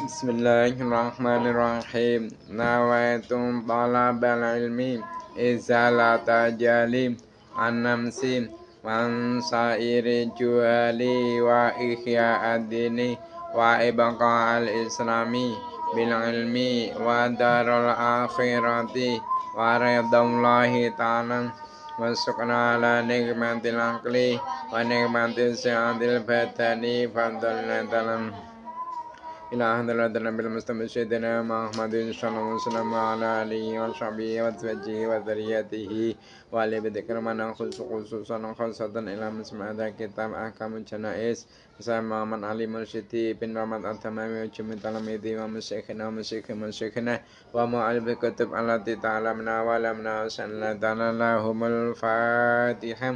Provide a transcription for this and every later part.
Bismillahirrahmanirrahim. Nawaitu talabal ilmi izalata jalim an-namsi man sairi juhali wa ihya ad-dini wa ibqa al-islami bil ilmi wa darul akhirati wa ridallahi ta'ala wa syukna ala nikmatil aqli wa nikmatil si'atil badani fadlan talam ila hadratil nabil mustafa sayyidina Muhammadin sallallahu alaihi wasallam wa ala alihi wa sahbihi wa azwajihi wa dzurriyyatihi wa ali bidzikri man khususan khasatan ila musma'ada kitab ahkamul janais sama man ali mursyidi bin Muhammad at-tamami wa jami talamidi wa musyikhina wa mu'alif kutub allati ta'lamna wa lamna sallallahu lahumul fatihah.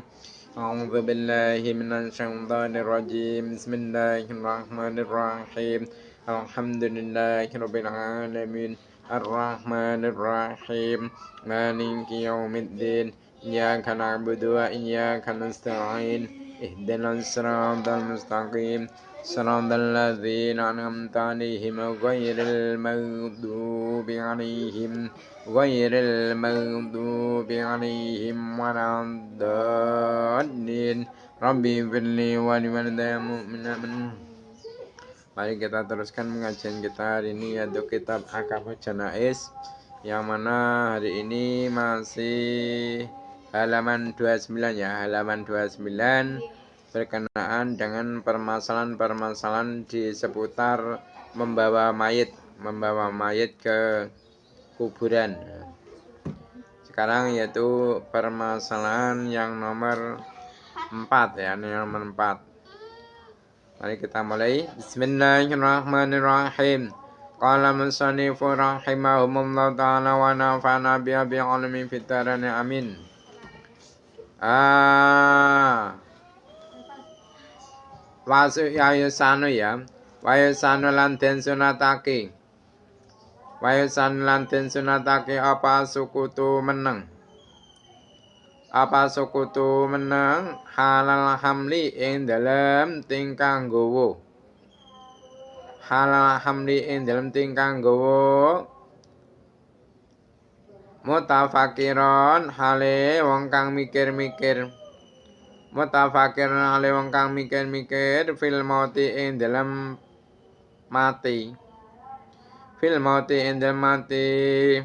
A'udzu billahi minasy syaithanir rajim. Bismillahirrahmanirrahim. Alhamdulillahirabbil alamin arrahmanir rahim maliki yaumiddin iyyaka na'budu wa iyyaka nasta'in ihdinas siratal mustaqim siratal ladzina an'amta 'alaihim ghairil maghdubi 'alaihim waladdallin. Rabbi firli wa liwalidayya mu'minin. Mari kita teruskan pengajian kita hari ini, yaitu kitab Ahkamul Janais, yang mana hari ini masih halaman 29 ya, halaman 29 berkenaan dengan permasalahan-permasalahan di seputar membawa mayit ke kuburan. Sekarang yaitu permasalahan yang nomor 4 ya, nomor 4. Mari kita mulai. Bismillahirrahmanirrahim. Qala musannifu rahimahumullah ta'ala wa nafa'na biha bi'ilmi fid dharain amin. Wasu yayusanu ya. Wayusanu lan den sunatake. Wayusanu lan den sunatake apa sukutu meneng. Apa sukutu menang halal hamli ing dalam tingkang gowo. Halal hamli ing dalam tingkang gowo mutafakiron hale wong kang mikir-mikir. Mutafakiron hale wong kang mikir-mikir fil mauti ing dalam mati. Fil mauti ing dalam mati.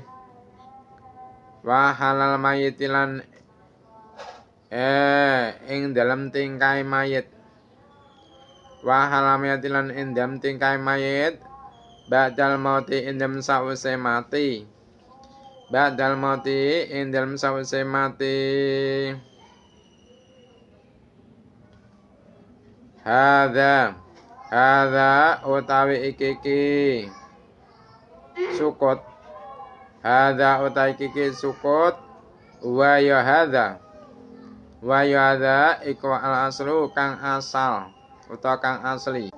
Wa halal mayitilan ing dalam tingkai mayit. Wa halamatilan ing dalam tingkai mayit ba'dal mauti ing dalam sawise mati. Ba'dal mauti ing dalam sawise mati. Hadza utawi iki sukut. Hadza utawi iki sukut wa ya hadza. Wa yadha iku al aslu kang asal utawa kang asli.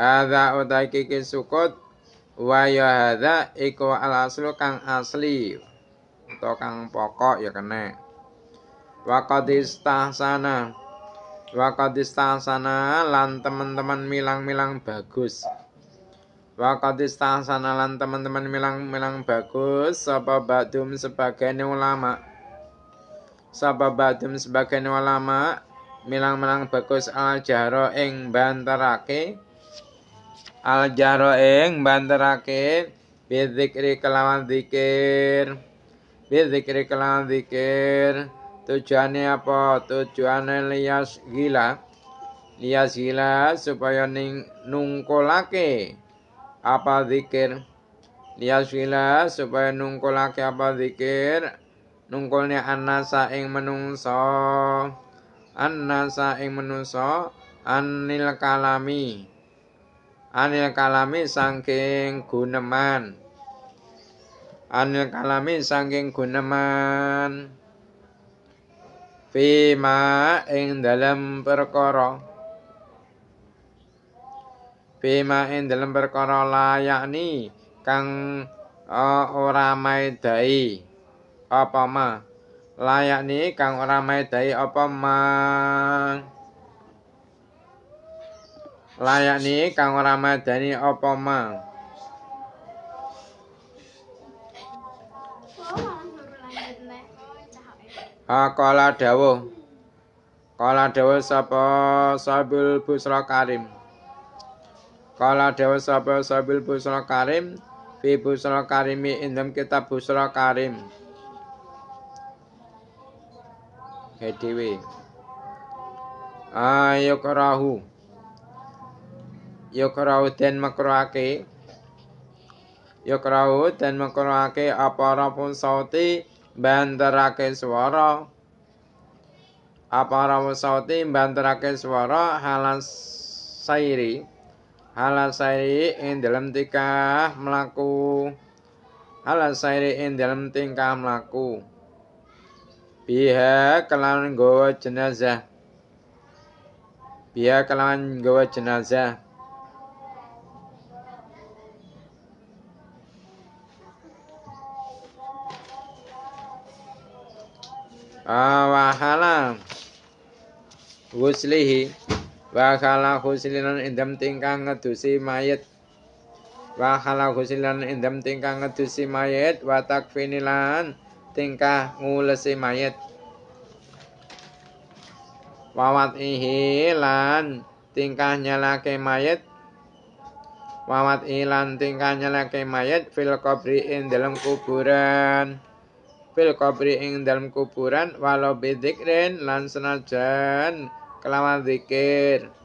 Hadza utai kiki sukut wa yadha iku al aslu kang asli utawa kang pokok ya kena. Wa qad istahsana lan teman-teman milang-milang bagus. Wa qad istahsana lan teman-teman milang-milang bagus sapa ba'dum sebagian ulama. Sababatum sebagian ulama milang-milang bagus al-jahro ing banterake bizikri kelawan zikir tujuannya apa? Tujuannya lias gila supaya nungkolake apa zikir. Lias gila supaya nungkolake apa zikir. Nungkulnya annasa ing menungso anil kalami saking guneman fima ing dalam perkara layakni kang ora maidai apa ma layak ni kang ora maedai apa ma layak ni kang ora maedani apa ma kala dawuh sapa sabil busra karim kala dawuh sapa sabil busra karim fi busra karimi indam kitab busra karim hedewe ayukrahu den makruhake yukrahu den makruhake apa rapun sauti banterake swara halas sairi ing dalam tingkah mlaku biha kelawan nggawa jenazah wahala huslinan indam tingkah ngedusi mayit wa takfinilan tingkah ngulesi mayit wawat ihilan tingkah nyalake mayit fil qabri ing dalam kuburan walau bidzikrin lan senajan kelawan zikir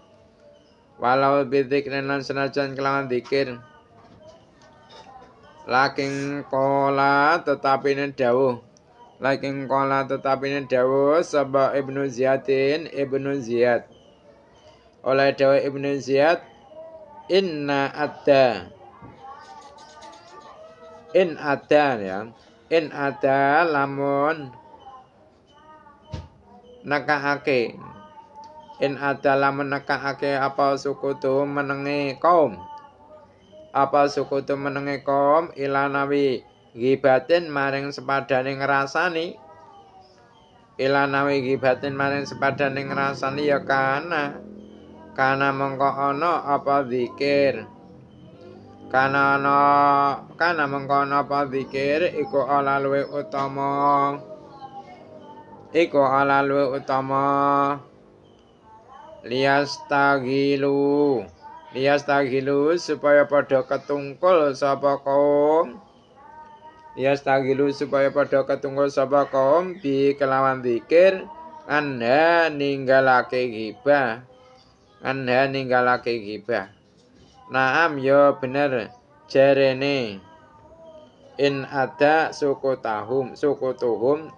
laking kola tetapine dawuh sabab Ibnu Ziyad oleh dawuh Ibnu Ziyad in ada lamun nakaake apa sukutu menenge kaum ilanawi gibatin maring sepadaning ngrasani ya kana mengko ana apa zikir iku ala luwih utama liyastagilu supaya padha ketungkul sapa kaum bi kelawan zikir anha ninggalake ghibah naam ya bener jarene in ada sukutuhum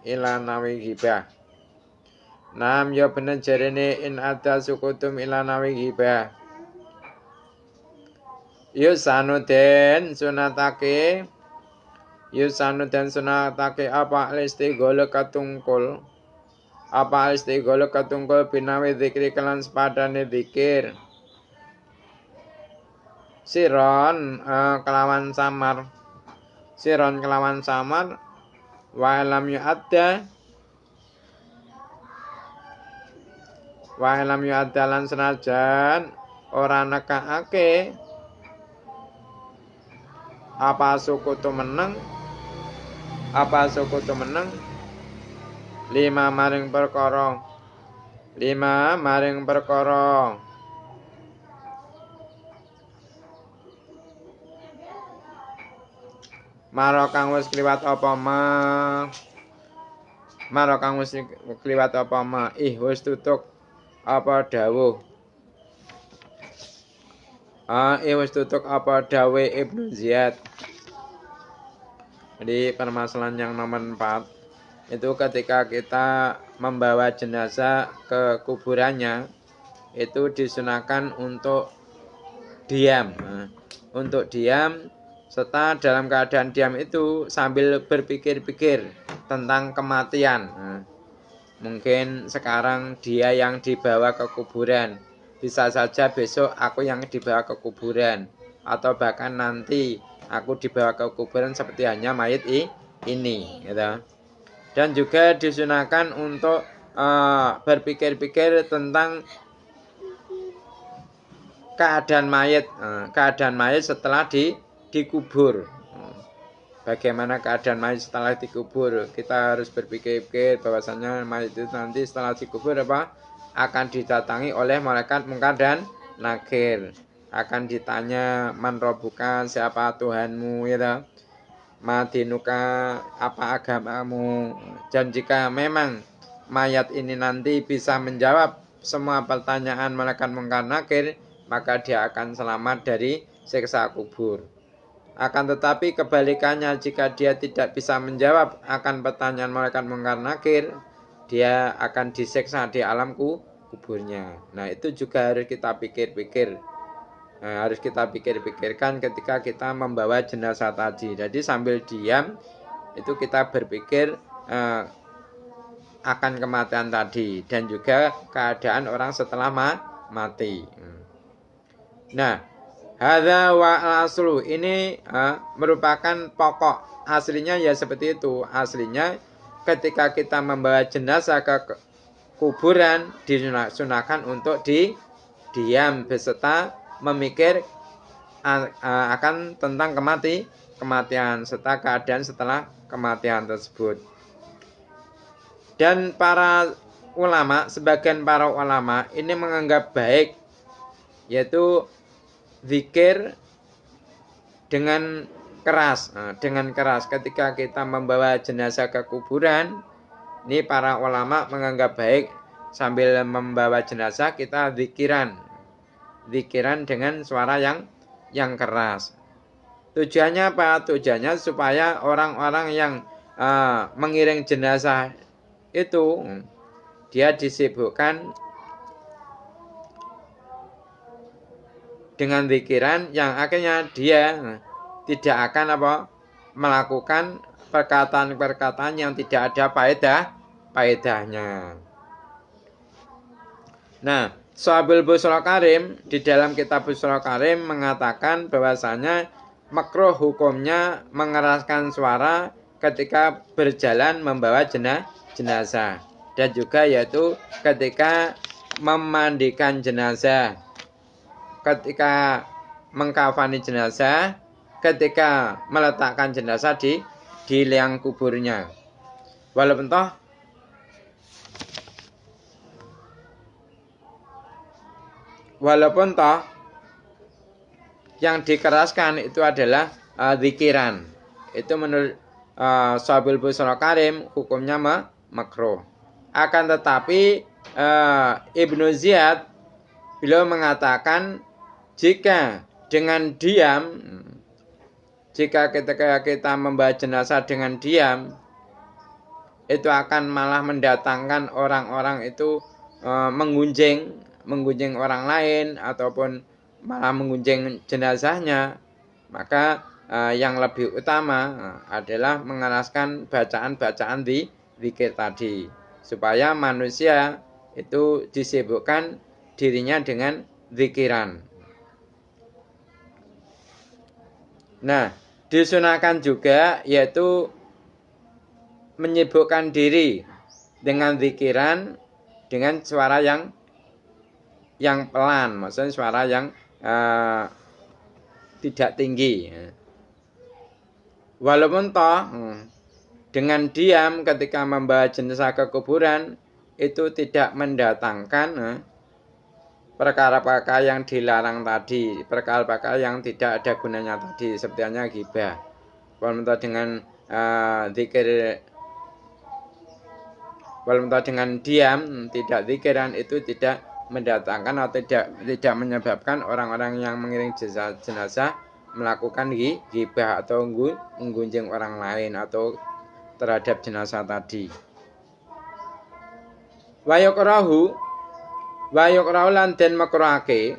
ila nawi ghibah naam ya bener jarene in ada sukutum ila nawi ghibah yusanu den sunatake apa istighala katungkul binawi zikri kelan sepadane zikir siron kelawan samar wa lam yu'adda lan senajan ora nekake apa suku tu meneng lima maring perkara maro kang wis kliwat apa ma wis tutuk apa dawuh Ibnu Ziyad. Jadi permasalahan yang nomor 4 itu ketika kita membawa jenazah ke kuburannya itu disunahkan untuk diam. Serta dalam keadaan diam itu sambil berpikir-pikir tentang kematian. Mungkin sekarang dia yang dibawa ke kuburan, bisa saja besok aku yang dibawa ke kuburan, atau bahkan nanti aku dibawa ke kuburan seperti hanya mayit ini, gitu. Dan juga disunahkan untuk berpikir-pikir tentang keadaan mayat setelah dikubur. Bagaimana keadaan mayat setelah dikubur? Kita harus berpikir-pikir bahwasanya mayat itu nanti setelah dikubur akan didatangi oleh malaikat Munkar dan Nakir. Akan ditanya, man robuka, siapa Tuhanmu, ya, madinuka, apa agamamu. Dan jika memang mayat ini nanti bisa menjawab semua pertanyaan malaikat Munkar Nakir, maka dia akan selamat dari siksa kubur. Akan tetapi kebalikannya, jika dia tidak bisa menjawab akan pertanyaan malaikat Munkar Nakir, dia akan disiksa di alam kuburnya. Nah, itu juga harus kita pikir-pikir. Harus kita pikir-pikirkan ketika kita membawa jenazah tadi. Jadi sambil diam itu kita berpikir akan kematian tadi dan juga keadaan orang setelah mati. Nah, hadza wa aslu ini merupakan pokok. Aslinya ya seperti itu. Aslinya ketika kita membawa jenazah ke kuburan disunahkan untuk diam beserta memikir akan tentang kematian serta keadaan setelah kematian tersebut. Dan sebagian para ulama ini menganggap baik yaitu zikir dengan keras. Ketika kita membawa jenazah ke kuburan, ini para ulama menganggap baik sambil membawa jenazah kita zikiran dengan suara yang keras. Tujuannya apa? Tujuannya supaya orang-orang yang mengiring jenazah itu dia disibukkan dengan zikiran yang akhirnya dia tidak akan melakukan perkataan-perkataan yang tidak ada faedahnya. Nah, Sahabil Busra Karim di dalam kitab Busra Karim mengatakan bahwasanya makruh hukumnya mengeraskan suara ketika berjalan membawa jenazah, dan juga yaitu ketika memandikan jenazah, ketika mengkafani jenazah, ketika meletakkan jenazah di liang kuburnya. Walaupun toh yang dikeraskan itu adalah zikiran. Itu menurut Sahabil Busra Karim hukumnya makruh. Akan tetapi Ibnu Ziyad beliau mengatakan jika dengan diam, jika ketika kita membawa jenazah dengan diam, itu akan malah mendatangkan orang-orang itu menggunjing orang lain ataupun malah menggunjing jenazahnya. Maka yang lebih utama adalah mengeraskan bacaan-bacaan di zikir tadi, supaya manusia itu disibukkan dirinya dengan zikiran. Nah, disunahkan juga yaitu menyibukkan diri dengan zikiran dengan suara yang pelan, maksudnya suara yang tidak tinggi. Walaupun toh dengan diam ketika membawa jenazah ke kuburan itu tidak mendatangkan perkara-perkara yang dilarang tadi, perkara-perkara yang tidak ada gunanya tadi, sepertinya ghibah. Walaupun dengan dengan diam, tidak zikiran, itu tidak mendatangkan atau tidak menyebabkan orang-orang yang mengiring jenazah melakukan ghibah atau menggunjing orang lain atau terhadap jenazah tadi. Wa yukrahu lan den makruhake.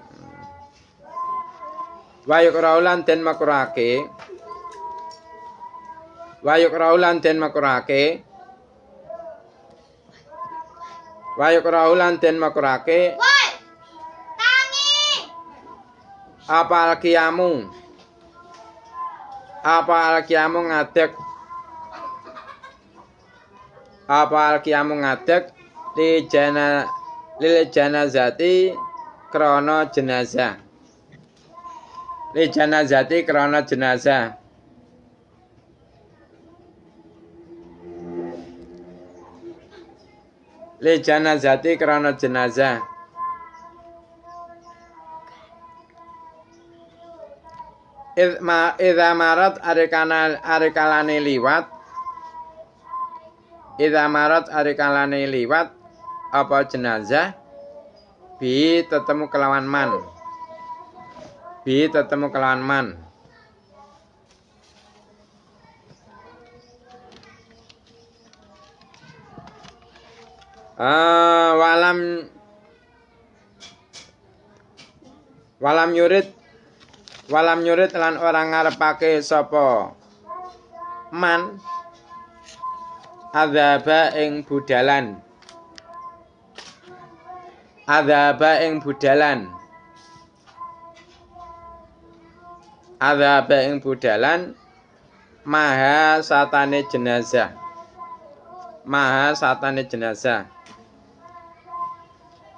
Wa yukrahu lan den makruhake. Wa yukrahu lan den makruhake. Wa yukrahu lan den makruhake. Apa alqiyamu ngadeg apa al-qiyamu ngadeg lil janazati krana jenazah. Li janazati krana jenazah. Li janazati krana jenazah. Idza marat arikalane liwat. Idza marat arikalane liwat apa jenazah bi tetemu kelawan man. Bi tetemu kelawan man. Walam yurid lan orang ngarepake sapa man adzaba ing budalan. Adzaba ing budalan. Adzaba ing budalan maha satane jenazah. Maha satane jenazah.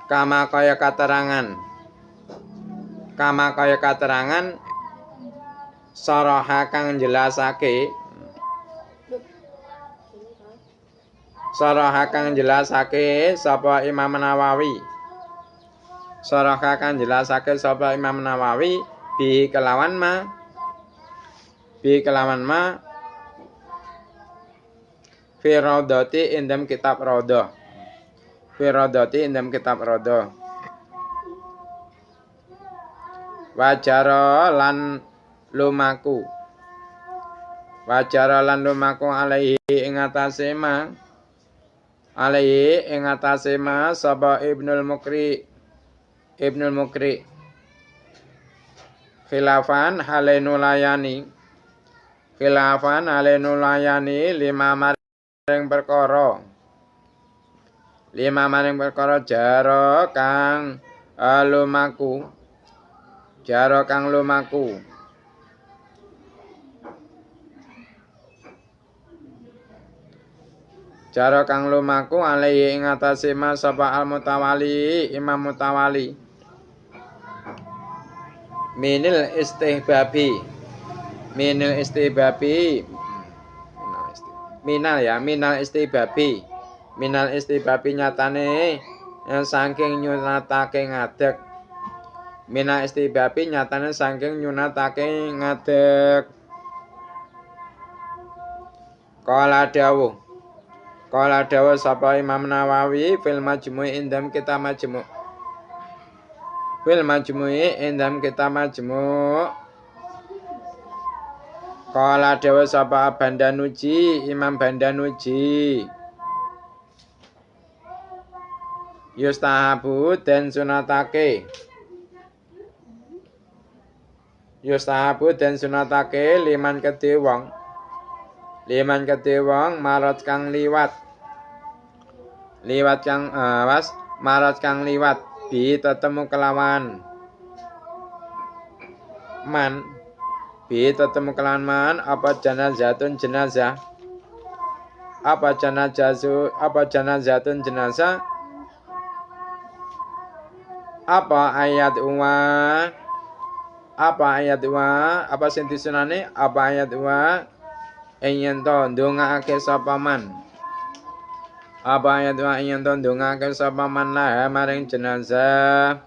Kama kaya katerangan. Kama kaya katerangan saraha kang jelasake. Saraha kang jelasake sapa Imam Nawawi. Saraha kang jelasake sapa Imam Nawawi bi kelawan ma fi raudhati indam kitab raudhah. Fi raudhati indam kitab raudhah. Wajara lan lumaku. Wajara lan lumaku alaihi ing atase ma. Alaihi ing atase ma sapa Ibnul Mukri. Ibnul Mukri. Khilafan halenulayani. Khilafan halenulayani lima maring perkara. Lima maring perkara jaro kang lumaku. Jaro kang lumaku. Jaro kang lumaku alaihi ing atase ma sapa al-Mutawali Imam Mutawali. Minil istihbabi. Minil istihbabi. Minal istihbabi. Minal istihbabi nyatane saking nyunatake ngadeg. Minal istihbabi nyatane saking nyunatake ngadeg. Qala dawuh sapa Imam Nawawi fil majmu' indam kita majmu'. Fil majmu'i indam kita majmu'. Qala dawuh sapa Bandanuji Imam Bandanuji. Yustahabu den sunatake. Yustahabu den sunatake liman kedhe wong. Liman kedhe wong marat kang liwat. Liwat kang marat kang liwat bi tetemu kelawan man. Bi tetemu kelawan man apa janazatun jenazah. Apa janazatun jenazah. Apa ayat apa sing disunane apa ayat yen to ndongaake sapa man. Apa ayat yen to ndongaake sapa man lah maring jenazah.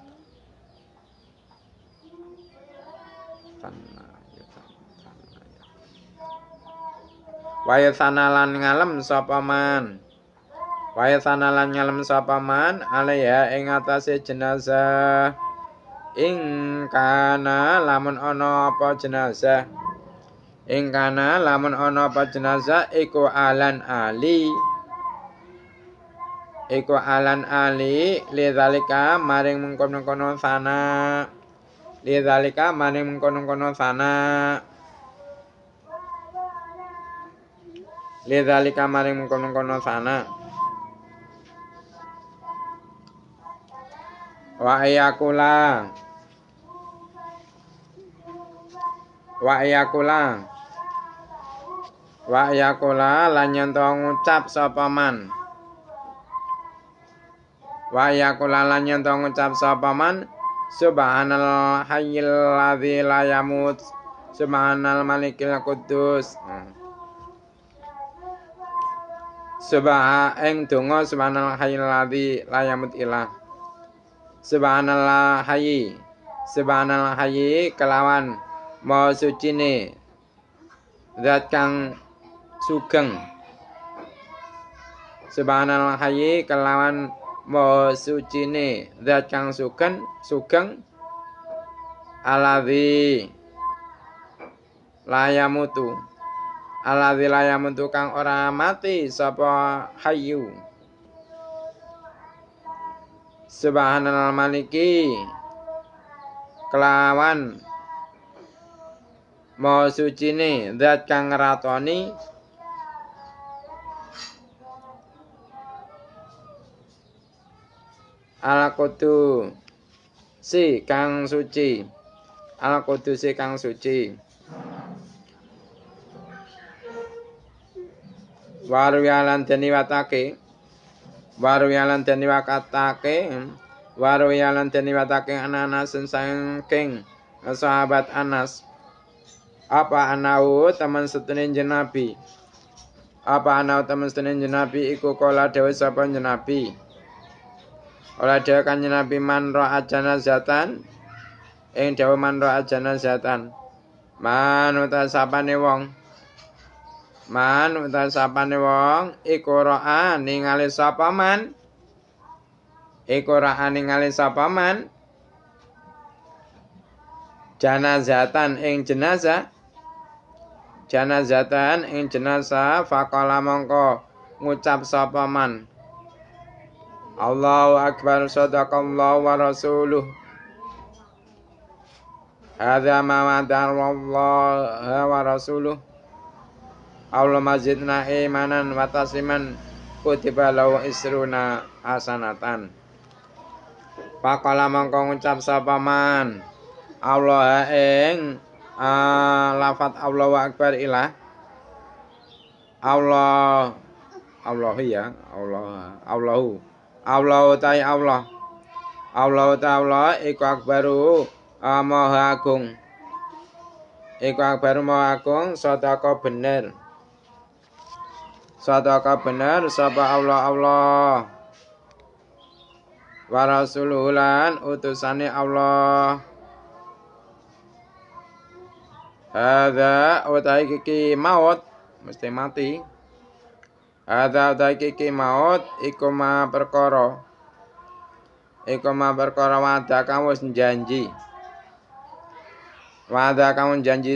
Wa sanalan ngalem sapa man. Wa sanalan ngalem sapa man alaiha ing atase jenazah. Ing kana lamun ana apa jenazah. Ing kana lamun ana apa jenazah iku alan ali. Iku alan ali lidzalika maring mengkono-kono sana. Lidzalika maring mengkono-kono sana. Lidzalika maring mengkono-kono sana. Wa yakula lan yen to ngucap sapa man. Wa yaqulalan yen to ngucap sapa man subhanal hayyil ladzi la yamut subhanal malikil quddus. Ing donga subhanal hayyil ladzi la yamut ilah. Subhanallah hayyi kelawan maha sucine zat kang sugeng. Subhanallah hayyi kelawan maha sucine zat kang sugeng aladzi layamutu kang ora mati sapa hayyu. Subhanal maliki kelawan maha sucine zat kang ngeratoni al-qudusi kang suci. Al-qudusi kang suci. Waruyalan deniwatake Anas saking sahabat Anas apa anau teman setune jenabi iku kala dawuh sapa jenabi ora dhewe kan jenabi man ra'a janazatan ing dawuh man ra'a janazatan man uta sapane wong iku ra'a ningali sapa man janazatan ing jenazah faqala mongko ngucap sapa man Allahu akbar sadaqallahu wa rasuluh hadza ma wa'adallahu wa rasuluh Allah mazidna imanan wa tasliman kutiba lahu isruna hasanatan. Faqala mongko ngucap sapa man Allah ing lafat Allahu akbar ilah Allahu ta'ala iku akbaru maha agung sadaqah bener sapa Allah wa rasuluhu lan utusane Allah. Hadza utai kiki maut mesti mati. Hadza utai kiki maut iku ma perkara wa'ada kang wis janji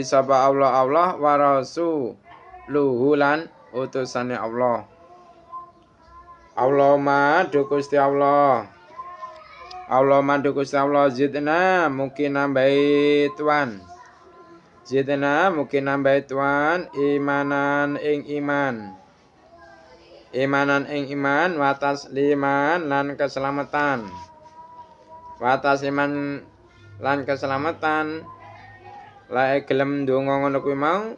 sapa Allah wa rasuluhu lan utusane Allah. Allahumma du Gusti Allah zidna mungkin nambahi Tuhan imanan ing iman watas liman lan keselamatan lae gelem ndonga ngono kuwi mau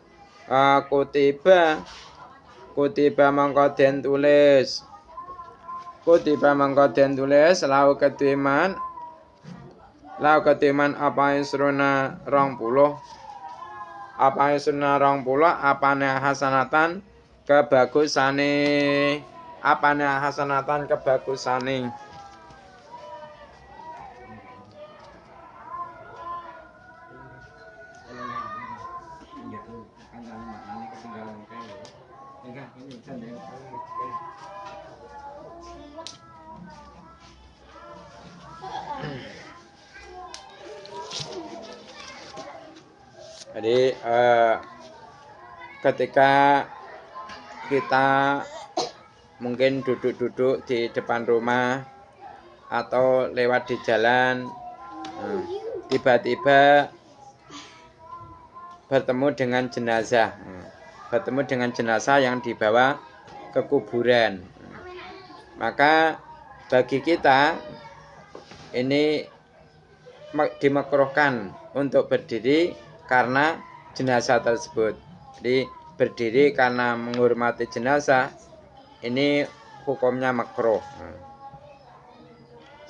kutiba mangko den tulis lau ketiman apa isruna 20 apane hasanatan kebagusane Jadi ketika kita mungkin duduk-duduk di depan rumah atau lewat di jalan, tiba-tiba bertemu dengan jenazah yang dibawa ke kuburan, maka bagi kita ini dimakruhkan untuk berdiri karena jenazah tersebut. Jadi berdiri karena menghormati jenazah ini hukumnya makruh.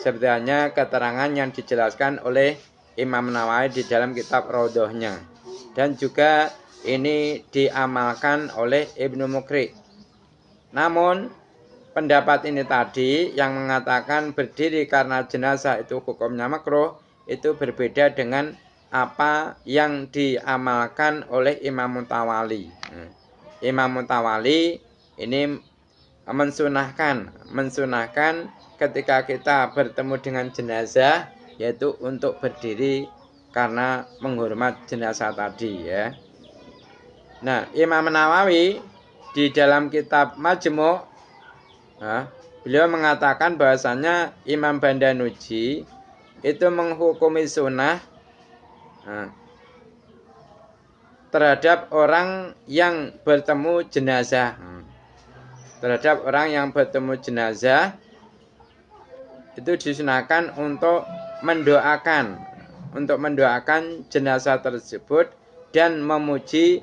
seperti halnya keterangan yang dijelaskan oleh Imam Nawawi di dalam kitab Raudhahnya. Dan juga ini diamalkan oleh Ibnu Mukri. Namun pendapat ini tadi yang mengatakan berdiri karena jenazah itu hukumnya makruh, itu berbeda dengan apa yang diamalkan oleh Imam Mutawali. Imam Mutawali ini mensunahkan ketika kita bertemu dengan jenazah, yaitu untuk berdiri karena menghormat jenazah tadi ya. Nah, Imam Nawawi di dalam kitab Majmu', beliau mengatakan bahwasanya Imam Bandanuji itu menghukumi sunnah terhadap orang yang bertemu jenazah. Terhadap orang yang bertemu jenazah itu disunahkan untuk mendoakan jenazah tersebut dan memuji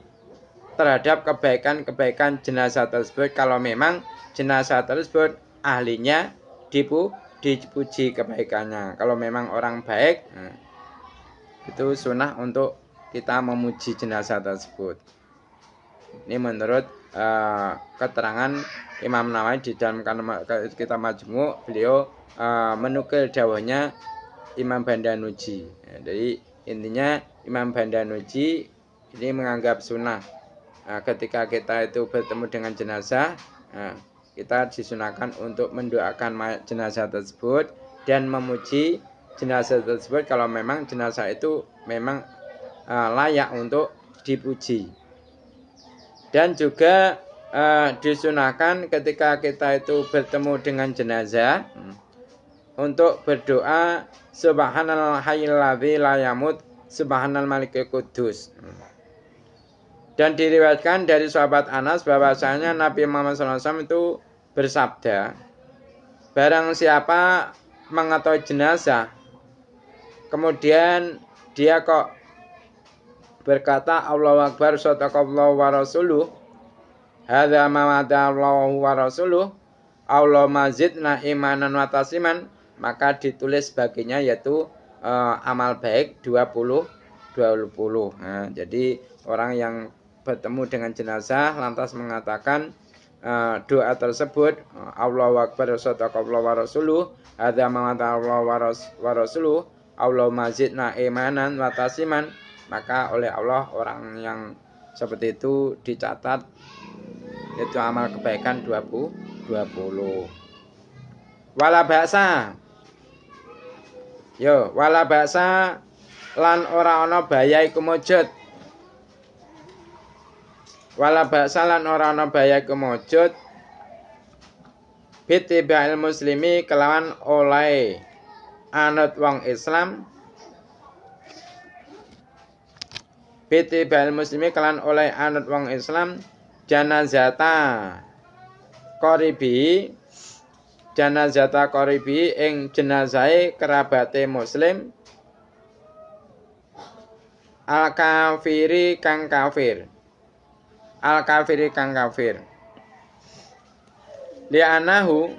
terhadap kebaikan-kebaikan jenazah tersebut kalau memang jenazah tersebut ahlinya dipuji kebaikannya. Kalau memang orang baik, itu sunnah untuk kita memuji jenazah tersebut. Ini menurut keterangan Imam Nawawi di dalam kitab Majmu', beliau menukil dawuhnya Imam Bandanuji. Jadi intinya Imam Bandanuji ini menganggap sunnah ketika kita itu bertemu dengan jenazah, kita disunahkan untuk mendoakan mayat jenazah tersebut dan memuji jenazah tersebut kalau memang jenazah itu memang layak untuk dipuji. Dan juga disunahkan ketika kita itu bertemu dengan jenazah untuk berdoa Subhanal hayyil ladzi la yamut Subhanal malikil quddus. Dan diriwayatkan dari sahabat Anas bahwasanya Nabi Muhammad SAW itu bersabda, barang siapa mengetahui jenazah kemudian dia kok berkata Allahu Akbar sadaqallahu wa rasuluh hadza ma wa'adallahu wa rasuluh Allahumma zidna imanan wa tasliman, maka ditulis baginya yaitu amal baik 20. Nah, jadi orang yang bertemu dengan jenazah lantas mengatakan doa tersebut Allahu Akbar sadaqallahu wa rasuluh hadza ma wa'adallahu wa rasuluh Allahumma zidna imanan wa tasliman, maka oleh Allah orang yang seperti itu dicatat itu amal kebaikan 20. Wala ba'sa. Wala ba'sa lan ora ana bahaya iku mujud. Wala ba'sa lan ora ana bahaya iku mujud. Bitiba'il muslimi kelawan oleh anut wong Islam. Bitiba'il muslimi kelawan oleh anut wong Islam janazata qoribi ing jenazahe kerabate muslim al kafiri kang kafir li'anahu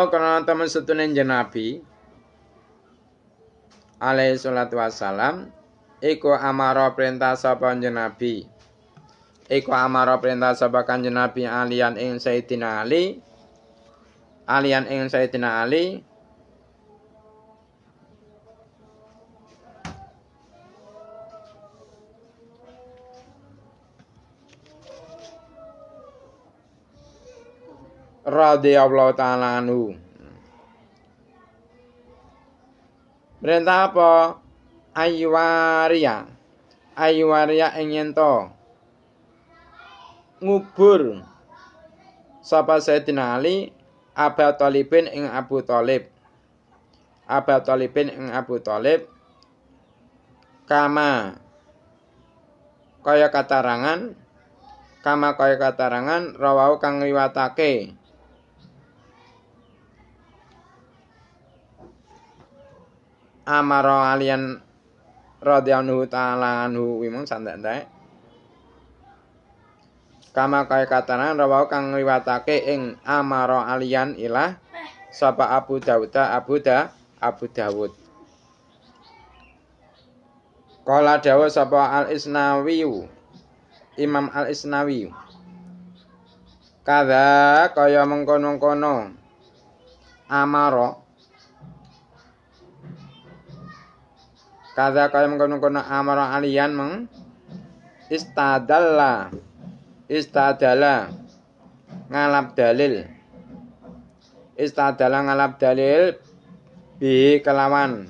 kana temen setune Nabi alaihi salatu wassalam iku amara perintah sapa Nabi. Iku amara perintah sapa Kanjeng Nabi alian ing Sayyidina Ali. Radhiyallahu ta'ala anhu. Perintah apa? Ayywaria ing yento ngubur sapa Sayyidina Ali Abu Thalibin ing Abu Thalib kama kaya katarangan rawau kang riwatake amara alian radhiyallahu ta'ala anhu wimong santai. Kama kaya katanan rawau kang riwatake ing amara alian ilah sapa Abu Dawud. Kala dawuh sapa Al-Isnawi, Imam Al-Isnawi. Kada kaya mengkono-kono amara. Kada kaya mengkono-kono amara aliyan meng istadalla ngalap dalil. Istadalla ngalap dalil bi kelawan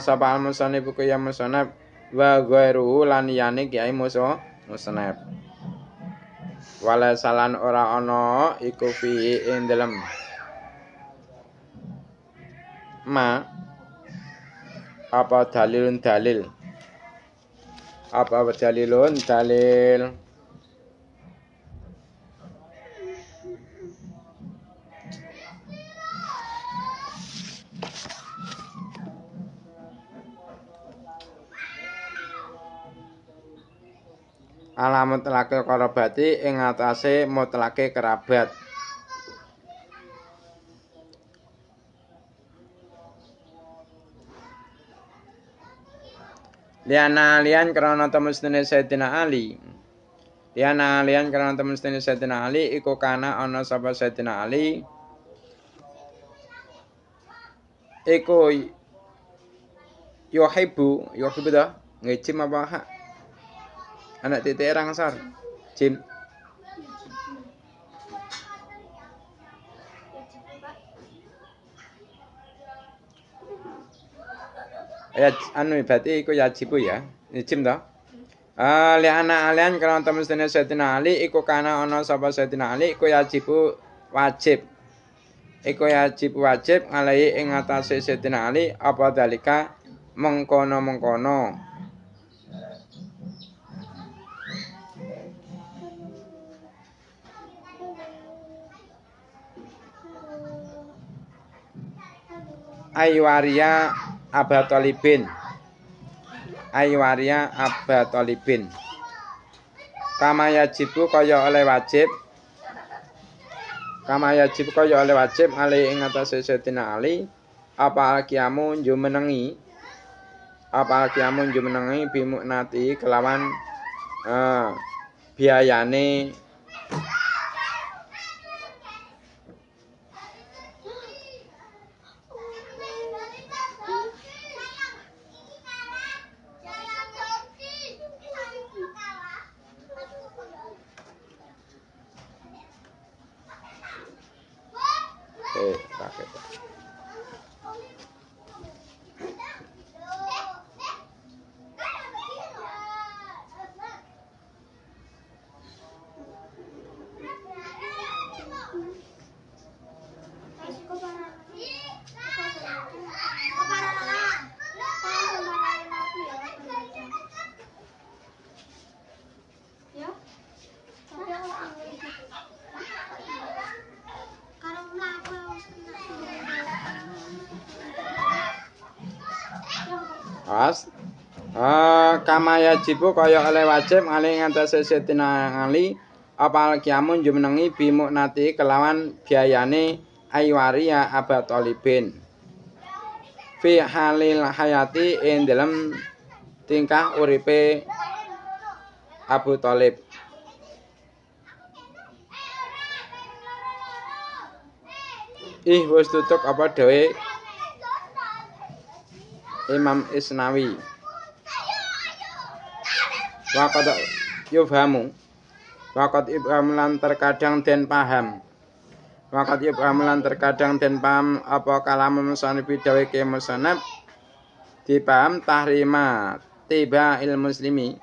sapa al-musannif ya musannaf wa ghairuhu lan liyane kiai musannaf. Wala salan ora ana iku fi ing dalem apa dalilun dalil. Ala mutlaqil qarabati ing atase mutlaqe kerabat. Lian karena temustine Sayyidina Ali. Lian karena temustine Sayyidina Ali iku kana ana sapa Sayyidina Ali iku yuhibbu dah ngecim apa hak anak titik rangsar Jim ya anu berarti iku yajibu ya Jim dah alian karena temen Sayyidina Ali iku kana ana sapa Sayyidina Ali iku yajibu wajib alai ing atase Sayyidina Ali apa dalika mengkono Aywaria Aba Thalibin kama yajibu kaya oleh wajib ali ing atase Sayyidina Ali apa al-qiyamu jumenengi bimuknati kelawan biayane kama yajibu kaya oleh wajib ali ngatasi Sayyidina Ali apa al-qiyamun jumenengi bimuknati kelawan biayane Aywaria Aba Thalibin fi halil hayati ing dalem tingkah uripe Abu Thalib. Wis tutuk apa dhewe Imam Isnawi. Waqat yufhamu lan terkadang den paham. Apa kalam musannif dawe ke musannaf dipaham tahrimat tiba'il muslimi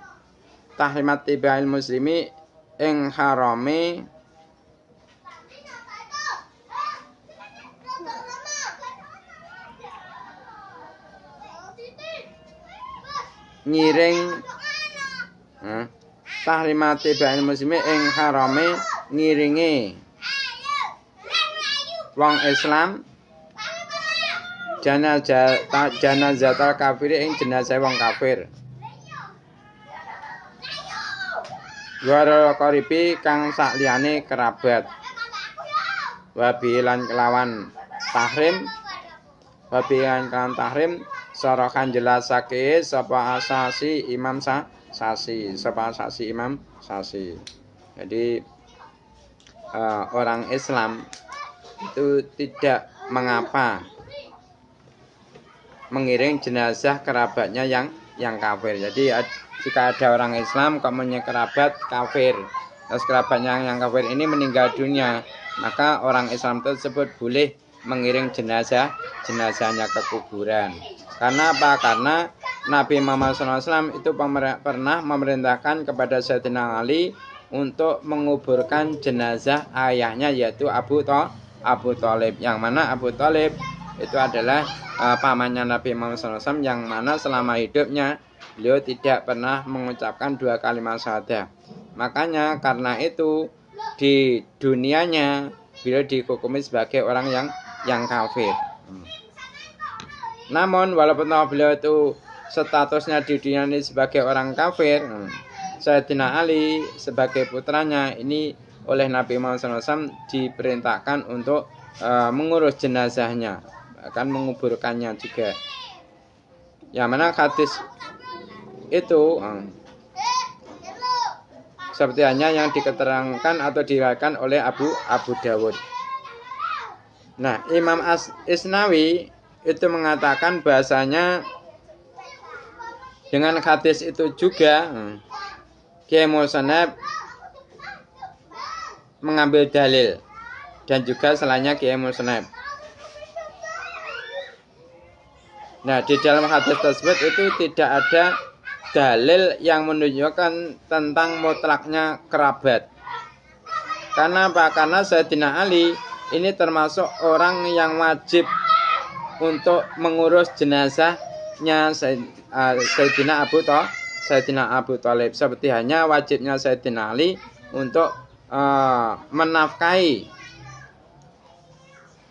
ing harame ngiring tahrimati ba'il muslimi ing harame ngiringi wong Islam janazatal kafir ing jenazah wong kafir Warul qaribi kang sakliyane kerabat. Wabi lan kelawan tahrim. Wabi lan kelawan tahrim sorokan jelasake sapa asasi Imam Sasi. Sapa asasi Imam Sasi. Jadi orang Islam itu tidak mengapa mengiring jenazah kerabatnya yang kafir. Jadi jika ada orang Islam kok punya kerabat kafir, terus kerabatnya yang kafir ini meninggal dunia, maka orang Islam tersebut boleh mengiring jenazahnya ke kuburan. Karena apa? Karena Nabi Muhammad SAW itu pernah memerintahkan kepada Sayyidina Ali untuk menguburkan jenazah ayahnya, yaitu Abu Thalib. Yang mana Abu Thalib itu adalah pamannya Nabi Muhammad SAW, yang mana selama hidupnya beliau tidak pernah mengucapkan 2 kalimat syahadah. Makanya karena itu di dunianya beliau dihukumi sebagai orang yang kafir. Namun walaupun beliau itu statusnya di dunia ini sebagai orang kafir, Sayyidina Ali sebagai putranya ini oleh Nabi Muhammad SAW diperintahkan untuk mengurus jenazahnya, akan menguburkannya juga. Yang mana hadis itu seperti hanya yang diketerangkan atau diriwayatkan oleh Abu Dawud. Nah, Imam Isnawi itu mengatakan bahasanya dengan hadis itu juga Kiai Musonab mengambil dalil, dan juga selainnya Kiai Musonab. Nah, di dalam hadis tersebut itu tidak ada dalil yang menunjukkan tentang mutlaknya kerabat. Karena apa? Karena Sayyidina Ali ini termasuk orang yang wajib untuk mengurus jenazahnya Sayyidina Abu Thalib. Seperti hanya wajibnya Sayyidina Ali untuk menafkahi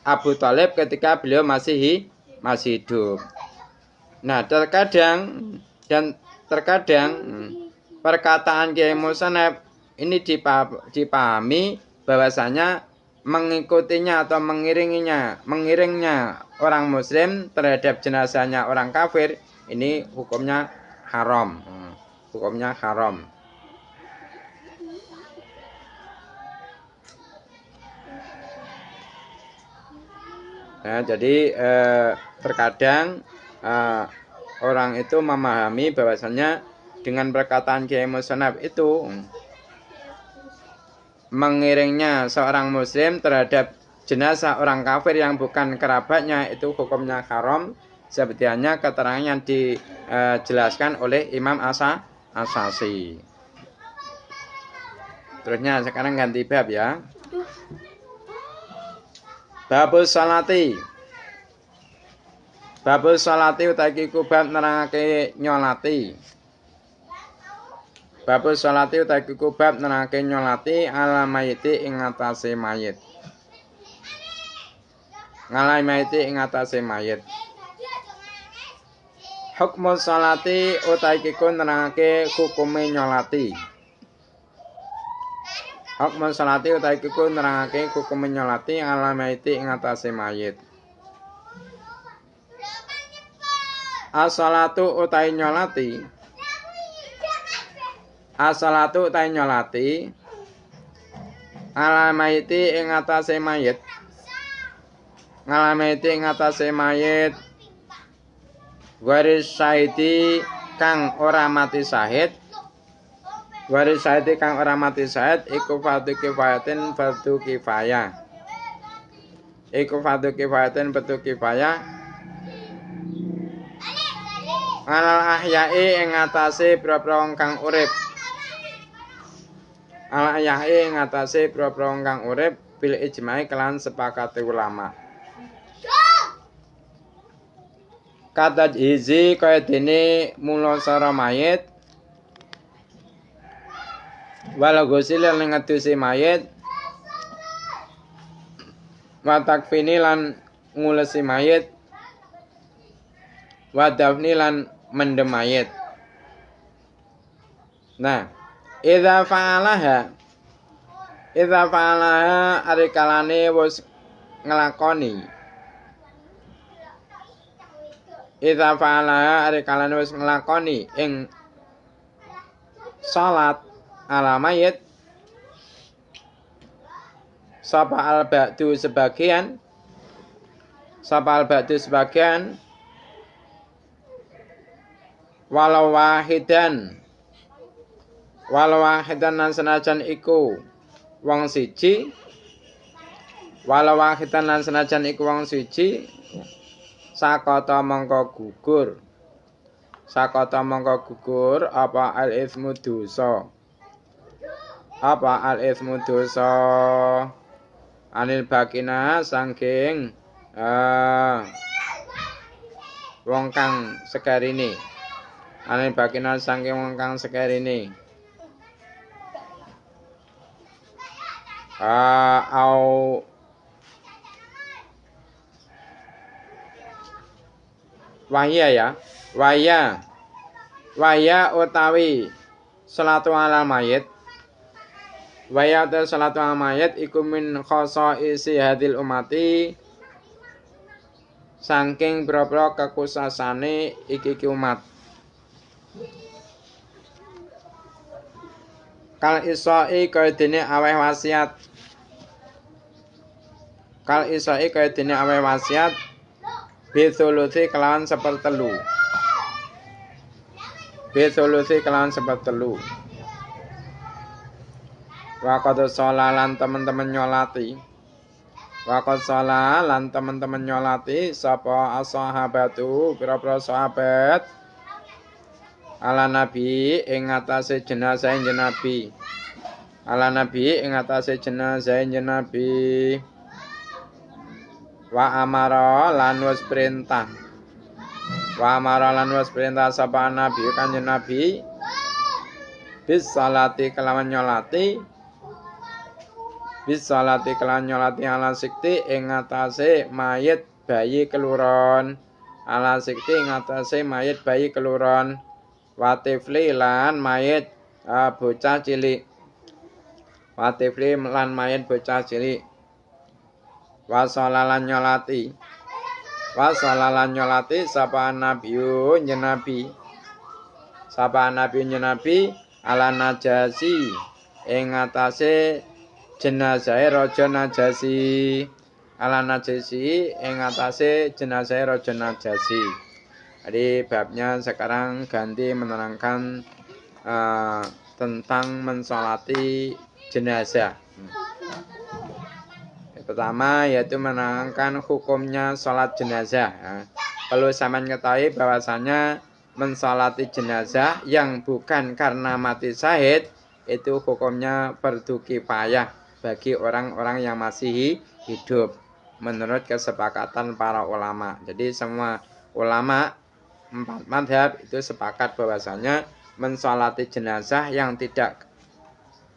Abu Thalib ketika beliau masih hidup. Nah, terkadang perkataan Kiai Musonab ini dipahami bahwasanya mengikutinya atau mengiringnya orang muslim terhadap jenazahnya orang kafir ini hukumnya haram. Nah, jadi terkadang orang itu memahami bahwasanya dengan perkataan Kiai Musonab itu mengiringnya seorang muslim terhadap jenazah orang kafir yang bukan kerabatnya itu hukumnya haram, seperti hanya keterangan yang dijelaskan oleh Imam Asasi. Terusnya sekarang ganti bab ya. Babus salati utawi bab nerangake nyolati. Babus salati utawi bab nerangake nyolati ala mayiti ing atase mayit. Ngalai mayiti ing atase mayit. Hukmu salati utawi nerangake hukume nyolati. Hukmu salati utawi nerangake hukume nyolati ala mayiti ing atase mayit. As-salatu utai nyolati. As-salatu utai nyolati ala mayiti ing atase mayit. Ngalamayiti ing atase mayit waris syahidi kang ora mati syahid. Waris syahidi kang ora mati syahid iku fardu kifayatin fardu kifayah. Iku fardu kifayatin fardu kifayah. Alal ahyai ing atase pira-pira wong kang urip. Alal ahyai ing atase pira-pira wong kang urip bil ijma'i kelan sepakate ulama. Kata izi kaya dene mula sara mayit. Walau gosil lan ngedusi mayit. Wa takfini lan ngulesi mayit. Wa dafni lan mendem mayit. Nah, Idza fa'alaha arikalane wis nglakoni. Idza fa'alaha arikalane wis nglakoni ing salat ala mayit sapa al ba'du sebagian walau wahidan lan senajan iku wong siji sakata mongko gugur apa al ismu dosa anil bakina saking wong kang sekarine au waya utawi salatu ala mayit iku min khosoisi hadil umati saking boro-boro kekusasane iki umat kal isoi kaya dene aweh wasiat bisulusi kelawan sepertelu Waqad sholah lan teman-teman nyolati sapa as-sahabatu pira-pira sahabat ala nabi ing atase jenazah nabi wa amara lan wis perintah sapa nabi kanjeng nabi bis salati kelawan nyolati ala sikti ing atase mayit bayi keluron watifli lan mayit bocah cilik wasolalan nyolati sapa nabi ala najasi ing atase jenazah raja Najasi Jadi babnya sekarang ganti menerangkan tentang mensolati jenazah. Pertama yaitu menerangkan hukumnya sholat jenazah. Perlu sampean ketahui bahwasanya mensolati jenazah yang bukan karena mati syahid itu hukumnya fardu kifayah bagi orang-orang yang masih hidup menurut kesepakatan para ulama. Jadi semua ulama 4 mazhab itu sepakat bahwasanya mensolati jenazah yang tidak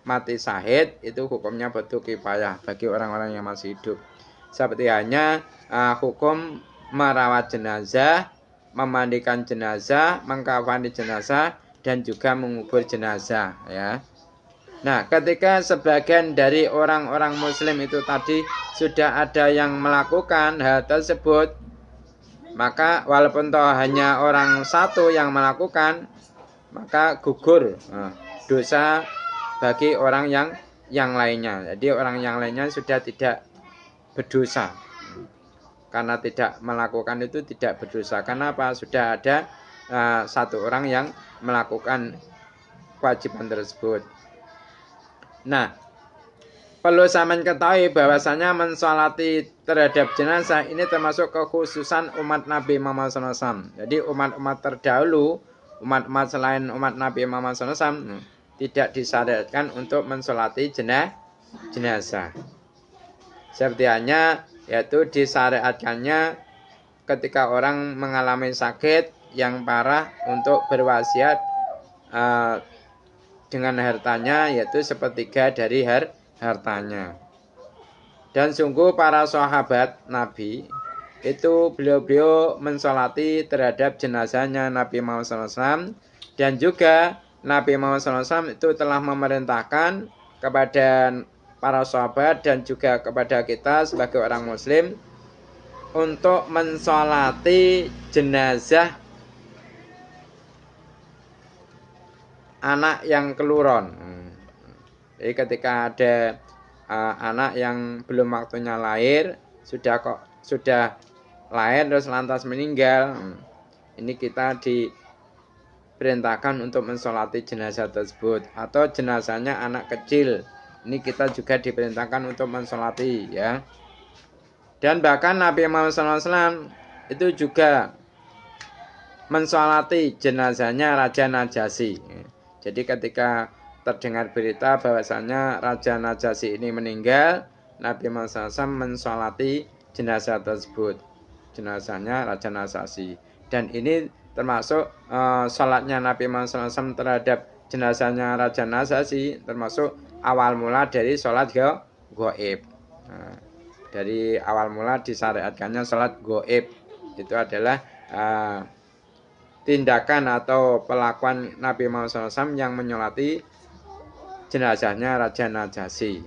mati syahid itu hukumnya fardu kifayah bagi orang-orang yang masih hidup. Seperti hanya hukum merawat jenazah, memandikan jenazah, mengkafani jenazah dan juga mengubur jenazah ya. Nah, ketika sebagian dari orang-orang muslim itu tadi sudah ada yang melakukan hal tersebut, maka walaupun toh hanya orang satu yang melakukan, maka gugur dosa bagi orang yang lainnya. Jadi orang yang lainnya sudah tidak berdosa. Karena tidak melakukan itu tidak berdosa. Kenapa? Sudah ada satu orang yang melakukan kewajiban tersebut. Nah, perlu sampean ketahui bahwasanya mensolati terhadap jenazah ini termasuk kekhususan umat Nabi Muhammad SAW. Jadi umat-umat terdahulu, umat-umat selain umat Nabi Muhammad SAW tidak disyariatkan untuk mensolati jenazah. Seperti hanya yaitu disyariatkannya ketika orang mengalami sakit yang parah untuk berwasiat dengan hartanya yaitu sepertiga dari hartanya. Dan sungguh para sahabat Nabi itu beliau mensolati terhadap jenazahnya Nabi Muhammad SAW dan juga Nabi Muhammad SAW itu telah memerintahkan kepada para sahabat dan juga kepada kita sebagai orang muslim untuk mensolati jenazah anak yang keluron. Jadi ketika ada anak yang belum waktunya lahir, sudah lahir terus lantas meninggal, ini kita diperintahkan untuk mensolati jenazah tersebut. Atau jenazahnya anak kecil, ini kita juga diperintahkan untuk mensolati, ya. Dan bahkan Nabi Muhammad SAW itu juga mensolati jenazahnya Raja Najasyi. Jadi ketika terdengar berita bahwasanya Raja Najasyi ini meninggal, Nabi Muhammad SAW mensolati jenazah tersebut, jenazahnya Raja Najasyi. Dan ini termasuk sholatnya Nabi Muhammad SAW terhadap jenazahnya Raja Najasyi, termasuk awal mula dari sholat gaib. Dari awal mula disyariatkannya sholat gaib itu adalah tindakan atau pelakuan Nabi Muhammad SAW yang menyolati jenazahnya Raja Najasyi.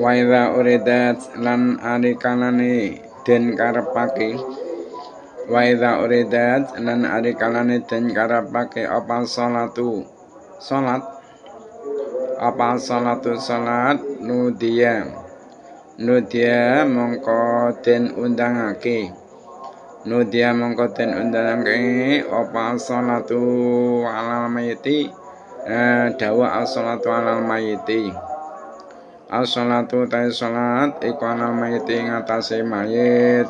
Wa idza uridat lan arikalane den karepake, wa idza uridat lan arikalane den karepake apa salatu salat, apa salatu salat nudia mongko den undangake, nudia mongko den undangake apa salatu alal mayiti, dawa as-salatu alal mayiti, as-salatu ta'i salat iku alal mayiti ngatasi mayit.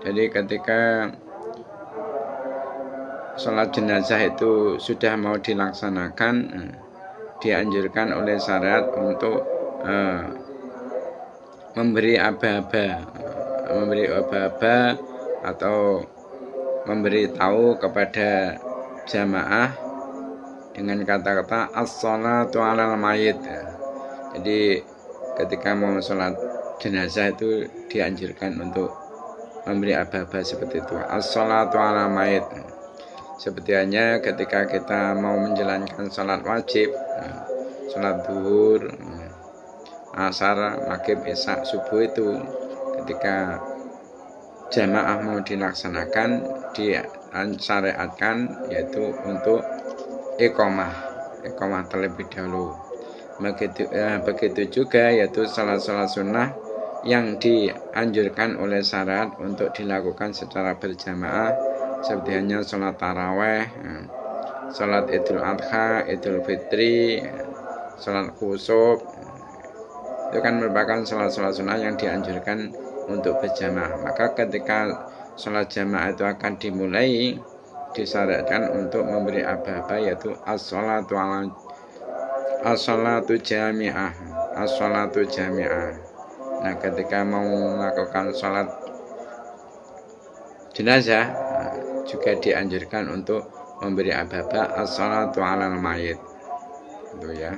Jadi ketika salat jenazah itu sudah mau dilaksanakan, dianjurkan oleh syariat untuk memberi aba-aba atau memberi tahu kepada jamaah dengan kata-kata as-salatu alal mayit. Jadi ketika mau sholat jenazah itu dianjurkan untuk memberi aba-aba seperti itu, as-salatu alal mayit. Seperti hanya ketika kita mau menjalankan sholat wajib, sholat zuhur, asar, maghrib, isya, subuh, itu ketika jamaah mau dilaksanakan disyariatkan yaitu untuk iqamah terlebih dahulu. Begitu juga yaitu salat-salat sunnah yang dianjurkan oleh syariat untuk dilakukan secara berjamaah, seperti hanya salat taraweh, salat idul adha, idul fitri, salat khusuf. Itu kan merupakan salat-salat sunnah yang dianjurkan untuk berjamaah. Maka ketika salat jamaah itu akan dimulai, disyariatkan untuk memberi aba-aba yaitu as-salatu jami'ah, as-salatu jami'ah. Nah, ketika mau melakukan salat jenazah juga dianjurkan untuk memberi aba-aba as-salatu alal mayit. Itu ya.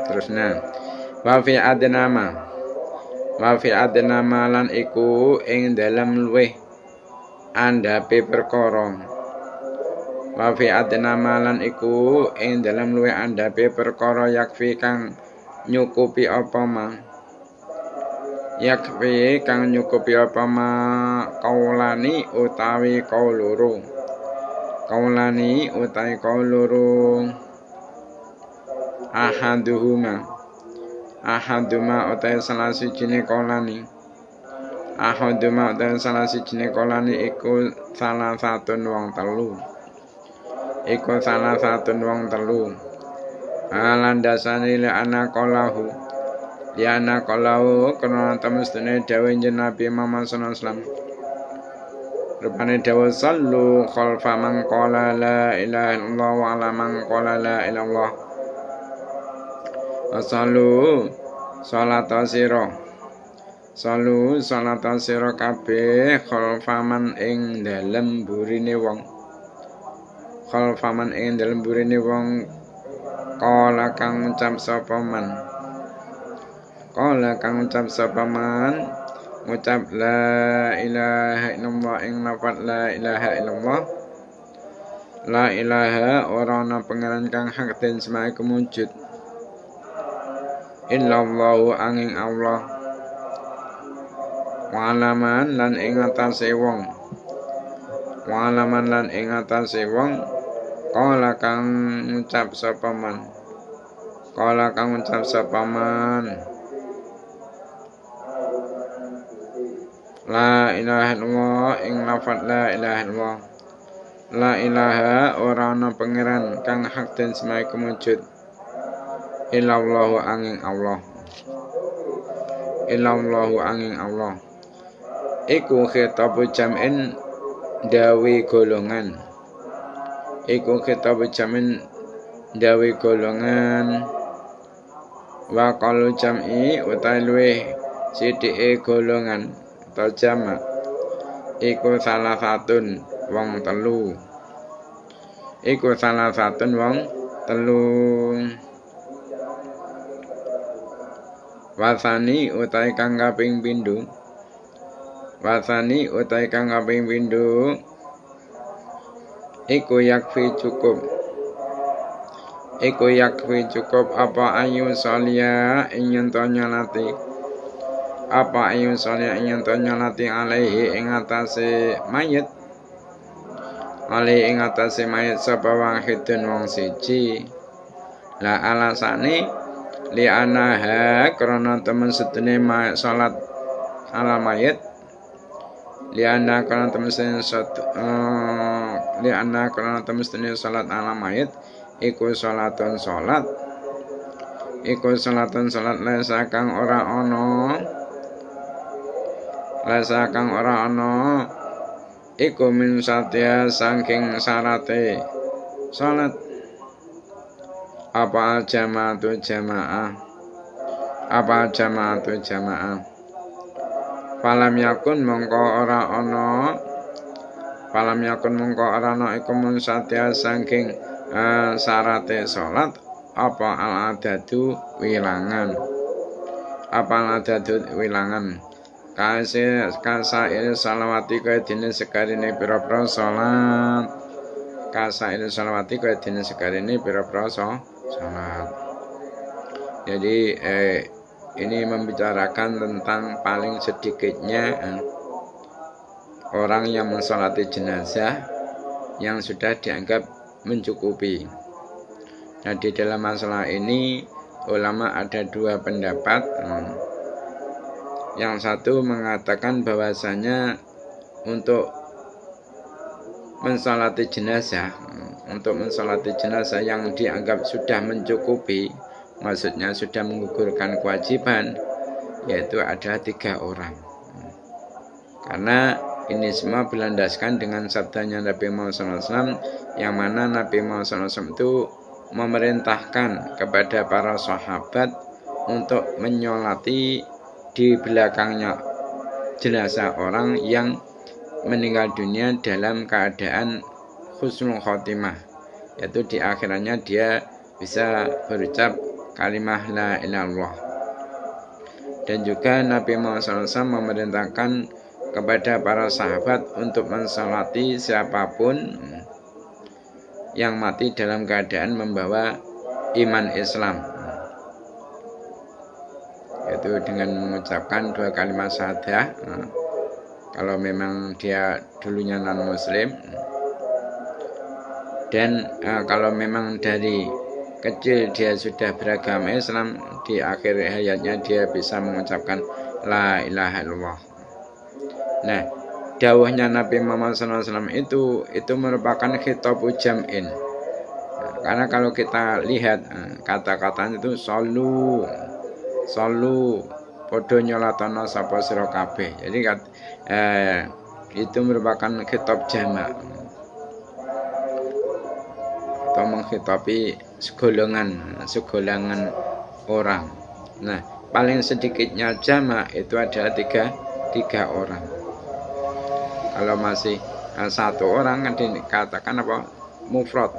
Terusnya wa fi adnama lan iku ing dalam luweh andhape perkara. Wa fi adnama lan iku ing dalam luweh andhape perkara yakfi kang nyukupi apa ma. Yakfi kang nyukupi apa ma kaulani utawi kauluru. Kaulani utawi kauluru ahaduma utai salah sijine kolani. Ahaduma utai salah sijine kolani iku salah satu wong telu. Alandasane li ana qalahu. Li ana qalahu kana temestune dawuh Nabi Muhammad sallallahu alaihi wasallam. Rupane dawuh sallu khalfa man qala la ilaha illallah wa ala man qala la ilaha illallah. Salu salata sira kabeh khalfaman ing dalem burine wong. Khalfaman ing dalem burine wong kala kang ngucap sapa man. Ngucap la ilaha illallah ing lafaz la ilaha illallah. La ilaha ora ana pangeran kang hak den semae kemujud illallahu angin Allah walaman lan ing atase wong walaman lan ing atase wong kala kang ngucap sapa man kala kang ngucap sapa man la ilaha illallah ing lafaz la ilaha illallah la ilaha ora ana pangeran kang hak den semae kemujud illallahu angin Allah illallahu angin Allah iku khitabu jam'in dawi golongan iku khitabu jam'in dawi golongan wa qalu jam'i utawi luweh sithike golongan atau jamak iku salah satun wong telu iku salah satun wong telu wasani utawi kang kaping pindho wasani utawi kang kaping pindho iku yakfi cukup apa ayu salia ing yen nyolati apa ayu salia ing yen nyolati alaihi ing atase mayit alaihi ing atase mayit sapa wahidun wong siji la alasane li anaha krana temen sedene salat ala mayit li ana krana temen sedene salat ala mayit iku salatun salat lesa kang ora ana iku min satya saking syarate salat apa jamaatu jamaah falam yakun mongko ora ana iku mun satya saking syarate salat apa al-adadu wilangan kasair salawati kaya dene sekarine pira-pira salat salat. Jadi ini membicarakan tentang paling sedikitnya orang yang mensolati jenazah yang sudah dianggap mencukupi. Nah, di dalam masalah ini ulama ada dua pendapat. Yang satu mengatakan bahwasanya untuk mensolati jenazah yang dianggap sudah mencukupi, maksudnya sudah menggugurkan kewajiban, yaitu ada 3 orang. Karena ini semua berlandaskan dengan sabdanya Nabi Muhammad SAW, yang mana Nabi Muhammad SAW itu memerintahkan kepada para sahabat untuk menyolati di belakangnya jenazah orang yang meninggal dunia dalam keadaan husnul khotimah, yaitu di akhirannya dia bisa berucap kalimah la ilaha illallah. Dan juga Nabi Muhammad SAW memerintahkan kepada para sahabat untuk mensalati siapapun yang mati dalam keadaan membawa iman Islam, yaitu dengan mengucapkan 2 kalimat syahadah. Kalau memang dia dulunya non muslim, dan kalau memang dari kecil dia sudah beragama Islam, di akhir hayatnya dia bisa mengucapkan la ilaha illallah. Nah, dawuhnya Nabi Muhammad SAW itu merupakan khitabu jam'in. Karena kalau kita lihat kata-katanya itu solu podo nyolatono sapa sira kabeh. Jadi itu merupakan khitab jamak atau menghitapi segolongan orang. Nah, paling sedikitnya jamak itu adalah tiga orang. Kalau masih 1 orang kan dikatakan apa? Mufrad.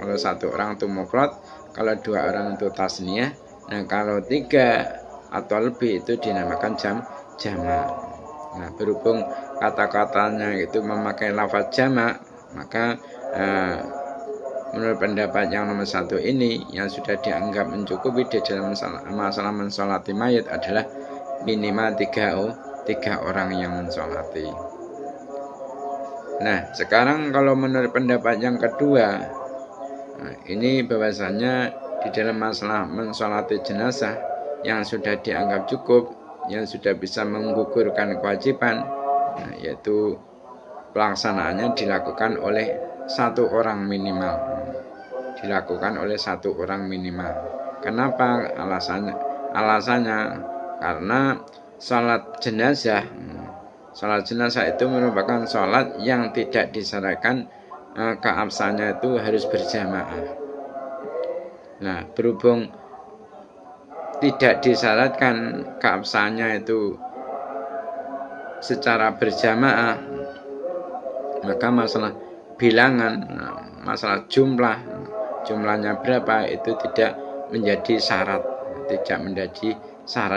Kalau 1 orang itu mufrad, kalau 2 orang itu tasniyah. Nah, kalau 3 atau lebih itu dinamakan jamak. Nah, berhubung kata-katanya itu memakai lafaz jamak, maka menurut pendapat yang nomor 1 ini yang sudah dianggap mencukupi di dalam masalah mensolati mayit adalah minimal 3 orang yang mensolati. Nah, sekarang kalau menurut pendapat yang kedua, ini bahwasanya di dalam masalah mensolati jenazah yang sudah dianggap cukup, yang sudah bisa menggugurkan kewajiban, yaitu pelaksanaannya dilakukan oleh 1 orang minimal. Dilakukan oleh 1 orang minimal. Kenapa? Alasannya karena sholat jenazah itu merupakan sholat yang tidak disyaratkan keabsahannya itu harus berjamaah. Nah, berhubung tidak disyaratkan keabsahannya itu secara berjamaah, maka masalah bilangan, masalah jumlahnya berapa itu tidak menjadi syarat,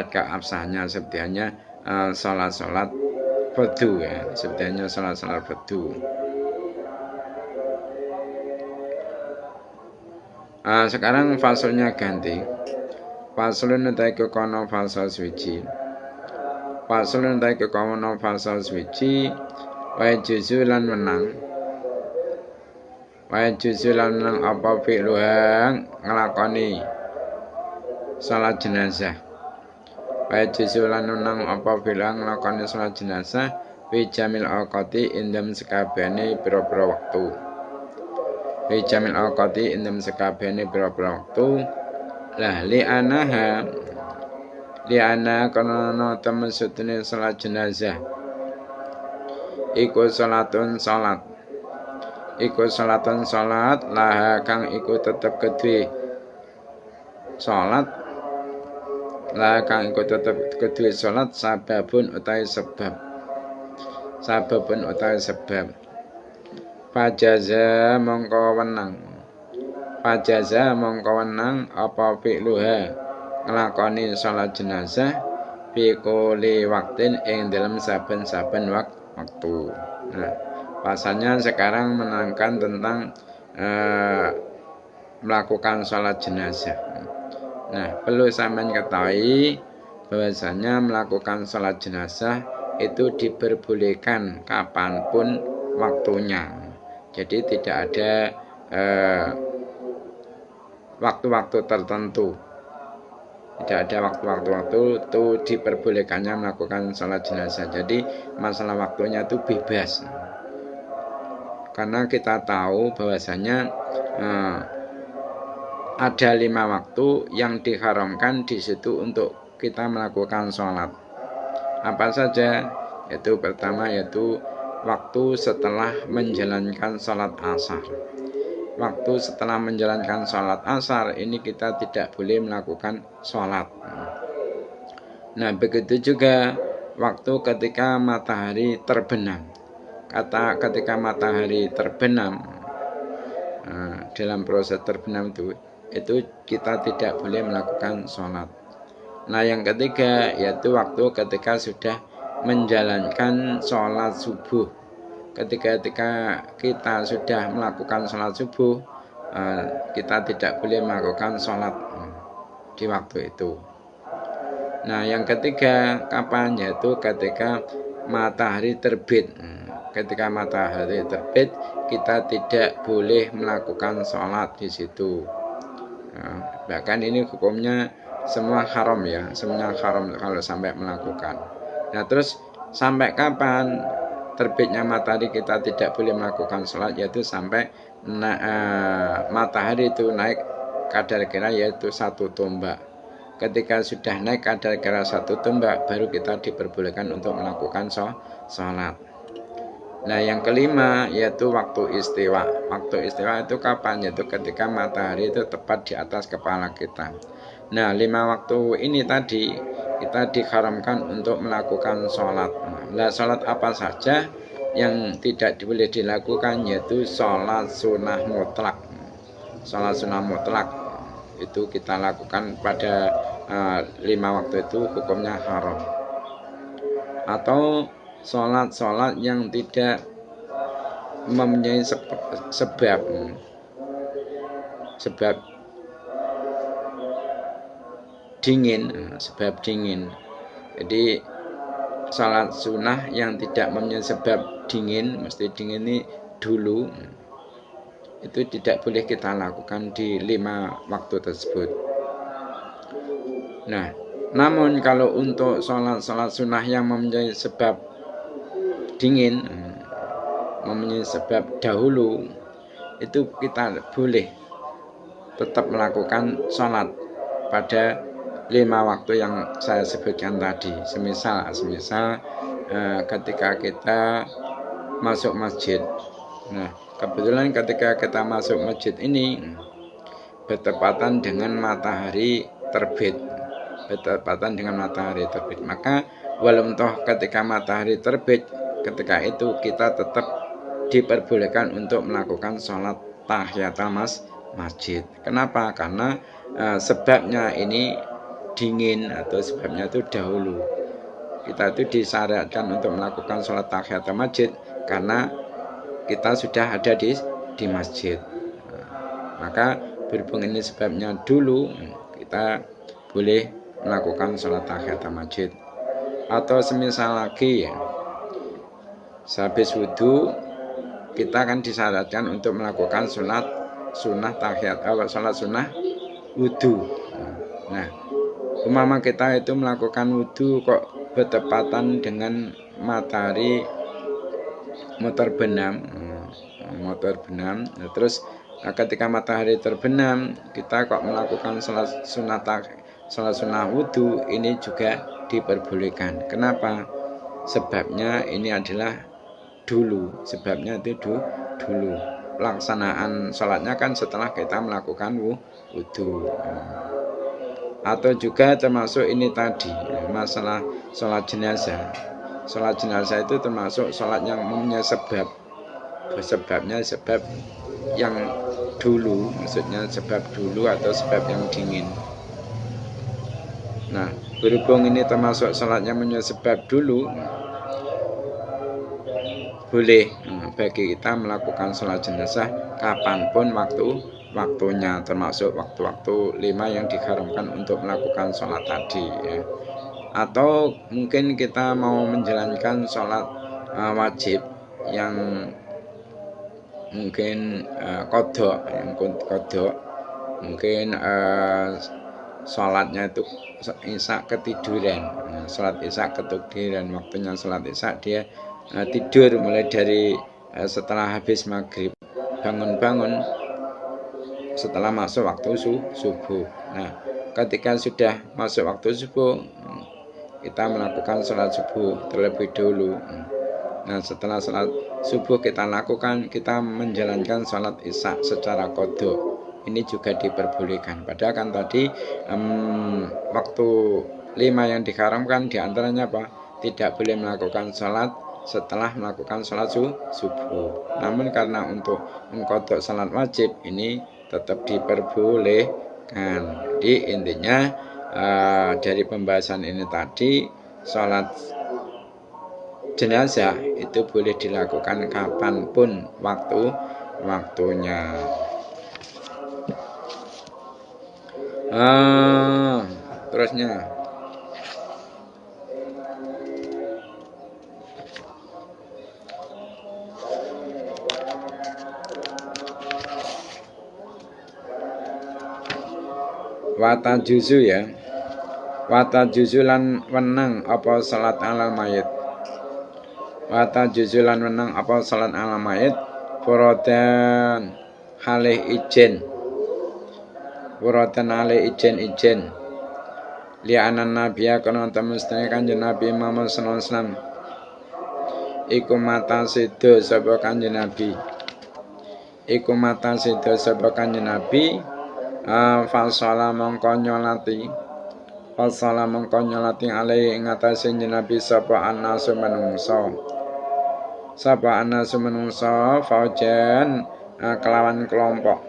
keabsahannya seperti hanya sholat fardu ya, seperti hanya sholat fardu. Sekarang fasolnya ganti. Fasolun utai kekono fasol suci. Fasolun utai kekono fasol suci. Wa juzulan menang. Wa juzulan menang apa fi'luhang ngelakoni salat jenazah. Wa juzulan menang apa fi'luhang ngelakoni salat jenazah. Fi jamil awqati indam sekabehane pira-pira waktu. Fi jamil awqati indam sekabehane pira-pira waktu. Lah li'ana kono temen sutune salat jenazah iku salatun salat laha kang iku tetep kedue salat sababun utawi sebab fajaza mongko wenang apa fi'luha nglakoni salat jenazah fi kulli waqtin ing dalam saben-saben waktu. Nah, pasalnya sekarang menerangkan tentang melakukan salat jenazah. Nah, perlu sampean ketahui bahwasanya melakukan salat jenazah itu diperbolehkan kapanpun waktunya. Jadi tidak ada waktu-waktu tertentu. Tidak ada waktu-waktu itu diperbolehkannya melakukan sholat jenazah. Jadi masalah waktunya itu bebas. Karena kita tahu bahwasanya ada 5 waktu yang diharamkan di situ untuk kita melakukan sholat. Apa saja? Yaitu pertama yaitu waktu setelah menjalankan sholat asar. Waktu setelah menjalankan sholat asar ini kita tidak boleh melakukan sholat. Nah, begitu juga waktu ketika matahari terbenam. Ketika matahari terbenam, dalam proses terbenam itu kita tidak boleh melakukan sholat. Nah, yang ketiga yaitu waktu ketika sudah menjalankan sholat subuh. Ketika kita sudah melakukan sholat subuh, kita tidak boleh melakukan sholat di waktu itu. Nah, yang ketiga kapan? Yaitu ketika matahari terbit. Ketika matahari terbit, kita tidak boleh melakukan sholat di situ. Bahkan ini hukumnya semua haram ya, semuanya haram kalau sampai melakukan. Nah, terus sampai kapan terbitnya matahari kita tidak boleh melakukan sholat? Yaitu sampai matahari itu naik kadar kira yaitu 1 tombak. Ketika sudah naik kadar kira 1 tombak, baru kita diperbolehkan untuk melakukan sholat. Nah, yang kelima yaitu waktu istiwa. Waktu istiwa itu kapan? Yaitu ketika matahari itu tepat di atas kepala kita. Nah, 5 waktu ini tadi kita diharamkan untuk melakukan sholat. Nah, sholat apa saja yang tidak boleh dilakukan? Yaitu sholat sunnah mutlak. Sholat sunnah mutlak itu kita lakukan pada 5 waktu itu hukumnya haram. Atau sholat yang tidak mempunyai sebab dingin. Jadi salat sunnah yang tidak mempunyai sebab dingin, mesti dingin ini dulu, itu tidak boleh kita lakukan di 5 waktu tersebut. Nah, namun kalau untuk salat sunnah yang mempunyai sebab dingin, mempunyai sebab dahulu, itu kita boleh tetap melakukan salat pada 5 waktu yang saya sebutkan tadi. Semisal ketika kita masuk masjid. Nah, kebetulan ketika kita masuk masjid ini bertepatan dengan matahari terbit. Maka walau toh ketika matahari terbit, ketika itu kita tetap diperbolehkan untuk melakukan sholat tahiyatul masjid. Kenapa? Karena sebabnya ini dingin atau sebabnya itu dahulu. Kita itu disyariatkan untuk melakukan sholat tahiyatul masjid karena kita sudah ada di masjid. Maka berhubung ini sebabnya dulu, kita boleh melakukan sholat tahiyatul masjid. Atau semisal lagi ya, sehabis wudhu kita akan disyaratkan untuk melakukan sholat sunnah wudhu. Nah, umpama kita itu melakukan wudhu kok bertepatan dengan matahari mau terbenam. Nah, terus ketika matahari terbenam, kita kok melakukan sholat sunnah wudhu, ini juga diperbolehkan. Kenapa? Sebabnya ini adalah dulu. Sebabnya itu dulu. Pelaksanaan sholatnya kan setelah kita melakukan wudhu. Atau juga termasuk ini tadi, masalah sholat jenazah. Sholat jenazah itu termasuk sholat yang mempunyai sebab. Sebabnya sebab yang dulu, maksudnya sebab dulu atau sebab yang dingin. Nah, berhubung ini termasuk sholat yang mempunyai sebab dulu, boleh bagi kita melakukan sholat jenazah kapanpun waktunya, termasuk waktu-waktu 5 yang diharamkan untuk melakukan sholat tadi ya. Atau mungkin kita mau menjalankan sholat wajib yang mungkin kodok, mungkin sholatnya itu isya ketiduran. Nah, sholat isya ketiduran, waktunya sholat isya dia tidur mulai dari setelah habis maghrib, bangun setelah masuk waktu subuh. Nah, ketika sudah masuk waktu subuh, kita melakukan sholat subuh terlebih dahulu. Nah, setelah sholat subuh kita menjalankan sholat isya secara qadha. Ini juga diperbolehkan. Padahal kan tadi waktu 5 yang diharamkan diantaranya apa? Tidak boleh melakukan sholat setelah melakukan sholat subuh. Namun karena untuk mengqadha sholat wajib ini tetap diperbolehkan. Jadi intinya dari pembahasan ini tadi, sholat jenazah itu boleh dilakukan kapanpun waktunya. Terusnya wata juzu ya. Wata juzu lan wenang apa salat alal mayit. Wata juzu lan wenang apa salat alal mayit furadan halih ijen. Furadan halih ijen. Li anan nabiya kana temustane Kanjeng Nabi Muhammad sallallahu alaihi wasallam iku mata sedo sapa Kanjeng Nabi. Fasala mongko nyolati alai ing atase Nabi sapa anasu menungso faujan kelawan kelompok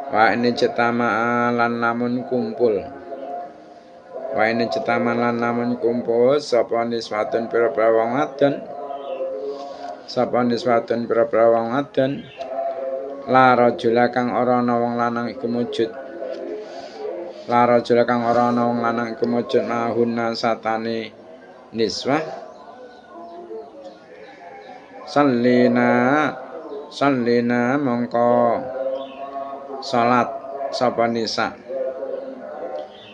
wa ini cetama lan lamun kumpul Wa in cetaman lan namun kumpul sapa niswatun pira-pira wong wadon sapa niswatun pira-pira wong wadon la rajula kang ora ana wong lanang iku mujud la rajula kang ora ana wong lanang iku mujud mahunna satane niswah sallina mongko salat sapa nisa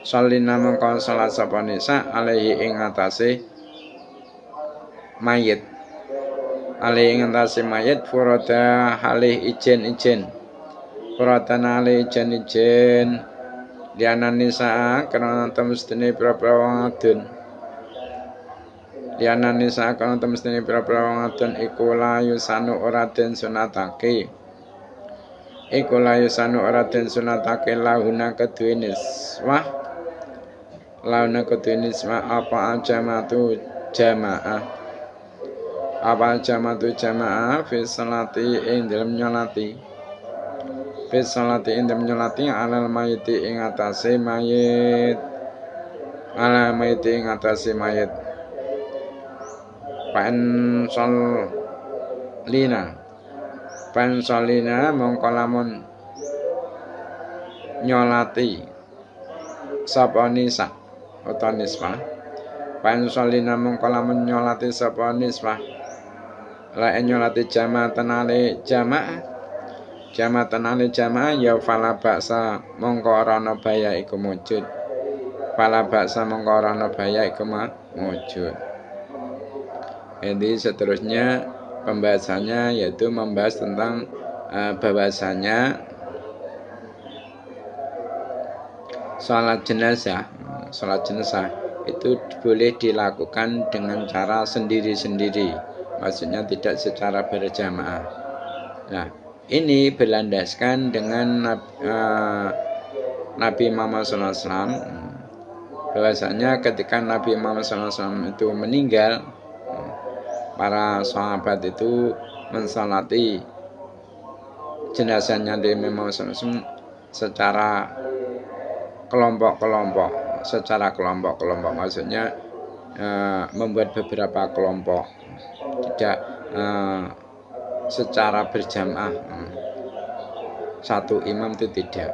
sallina mongko salat sapa nisa alaihi ing atase mayit alaihi ing atase mayit furada halih ijen-ijen furada halih ijen-ijen liana nisa karena temestine pira-pira wong adun liana nisa karena temestine pira-pira wong adun iku layu sanu ora den sunatake iku layu sanu ora den sunatake lahuna kedue niswah launa kedue niswah apa ajamatu jamaah apa ajamatu jamaah fi salati ing dalem nyolati fi salati ing dalem nyolati alal mayiti ing atase mayit ala mayiti ing atase mayit pansolina mongko lamun nyolati sapa nisa utawa niswah pansolina mongko lamun nyolati sapa niswah la nyolati jamaatan ale jamaah ya fala baksa mongko ora ana baya iku mujud fala baksa mongko ora ana baya iku mujud. Jadi seterusnya pembahasannya yaitu membahas tentang bahwasanya salat jenazah itu boleh dilakukan dengan cara sendiri-sendiri, maksudnya tidak secara berjamaah. Nah, ini berlandaskan dengan Nabi Muhammad SAW, bahwasanya ketika Nabi Muhammad SAW itu meninggal, para sahabat itu mensalati jenazahnya Nabi Muhammad SAW secara kelompok-kelompok, maksudnya membuat beberapa kelompok, tidak secara berjamaah, satu imam itu tidak.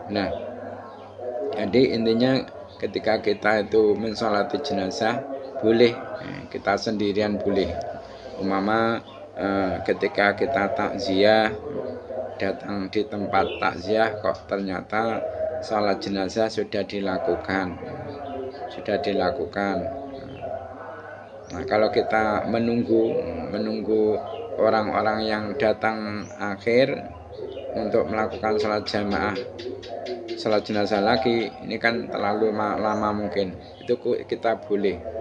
Nah, jadi intinya ketika kita itu mensolati jenazah boleh, kita sendirian boleh. Umpama ketika kita takziah, datang di tempat takziah kok ternyata salat jenazah sudah dilakukan. Nah, kalau kita menunggu orang-orang yang datang akhir untuk melakukan salat jenazah lagi, ini kan terlalu lama mungkin. Itu kita boleh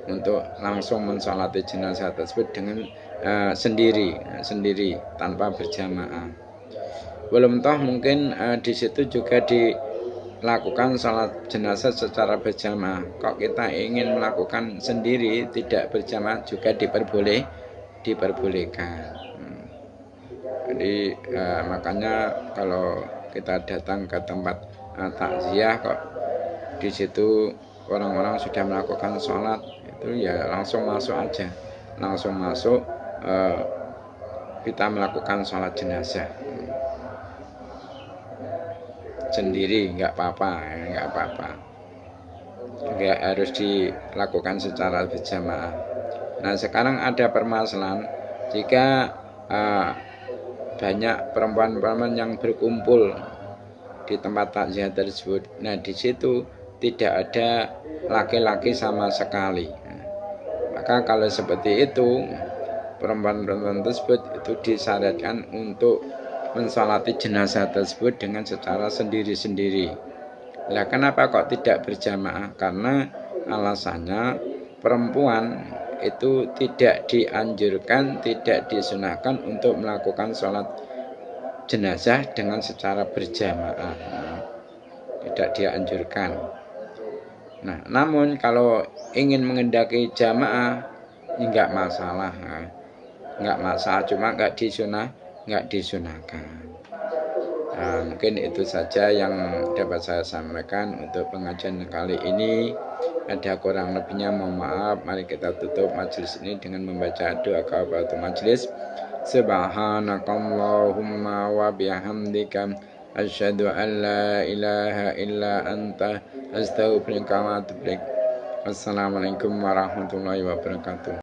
untuk langsung mensolati jenazah tersebut dengan sendiri tanpa berjamaah. Belum toh mungkin di situ juga dilakukan salat jenazah secara berjamaah. Kok kita ingin melakukan sendiri tidak berjamaah juga diperbolehkan. Jadi makanya kalau kita datang ke tempat takziah kok di situ orang-orang sudah melakukan sholat, itu ya langsung masuk aja, kita melakukan sholat jenazah sendiri, nggak apa-apa, nggak harus dilakukan secara berjamaah. Nah, sekarang ada permasalahan jika banyak perempuan-perempuan yang berkumpul di tempat takziah tersebut. Nah, di situ tidak ada laki-laki sama sekali. Maka kalau seperti itu, perempuan-perempuan tersebut itu disyaratkan untuk mensolati jenazah tersebut dengan secara sendiri-sendiri. Nah, kenapa kok tidak berjamaah? Karena alasannya perempuan itu tidak dianjurkan, tidak disunahkan untuk melakukan sholat jenazah dengan secara berjamaah. Tidak dianjurkan. Nah, namun kalau ingin mengendaki jamaah, enggak masalah, cuma enggak disunahkan. Mungkin itu saja yang dapat saya sampaikan untuk pengajian kali ini. Ada kurang lebihnya mohon maaf. Mari kita tutup majelis ini dengan membaca doa kafaratul majelis. Subhanakallahumma wa bihamdika asyhadu an la ilaha illa anta astaghfiruka wa atubu ilaik. Wassalamualaikum warahmatullahi wabarakatuh.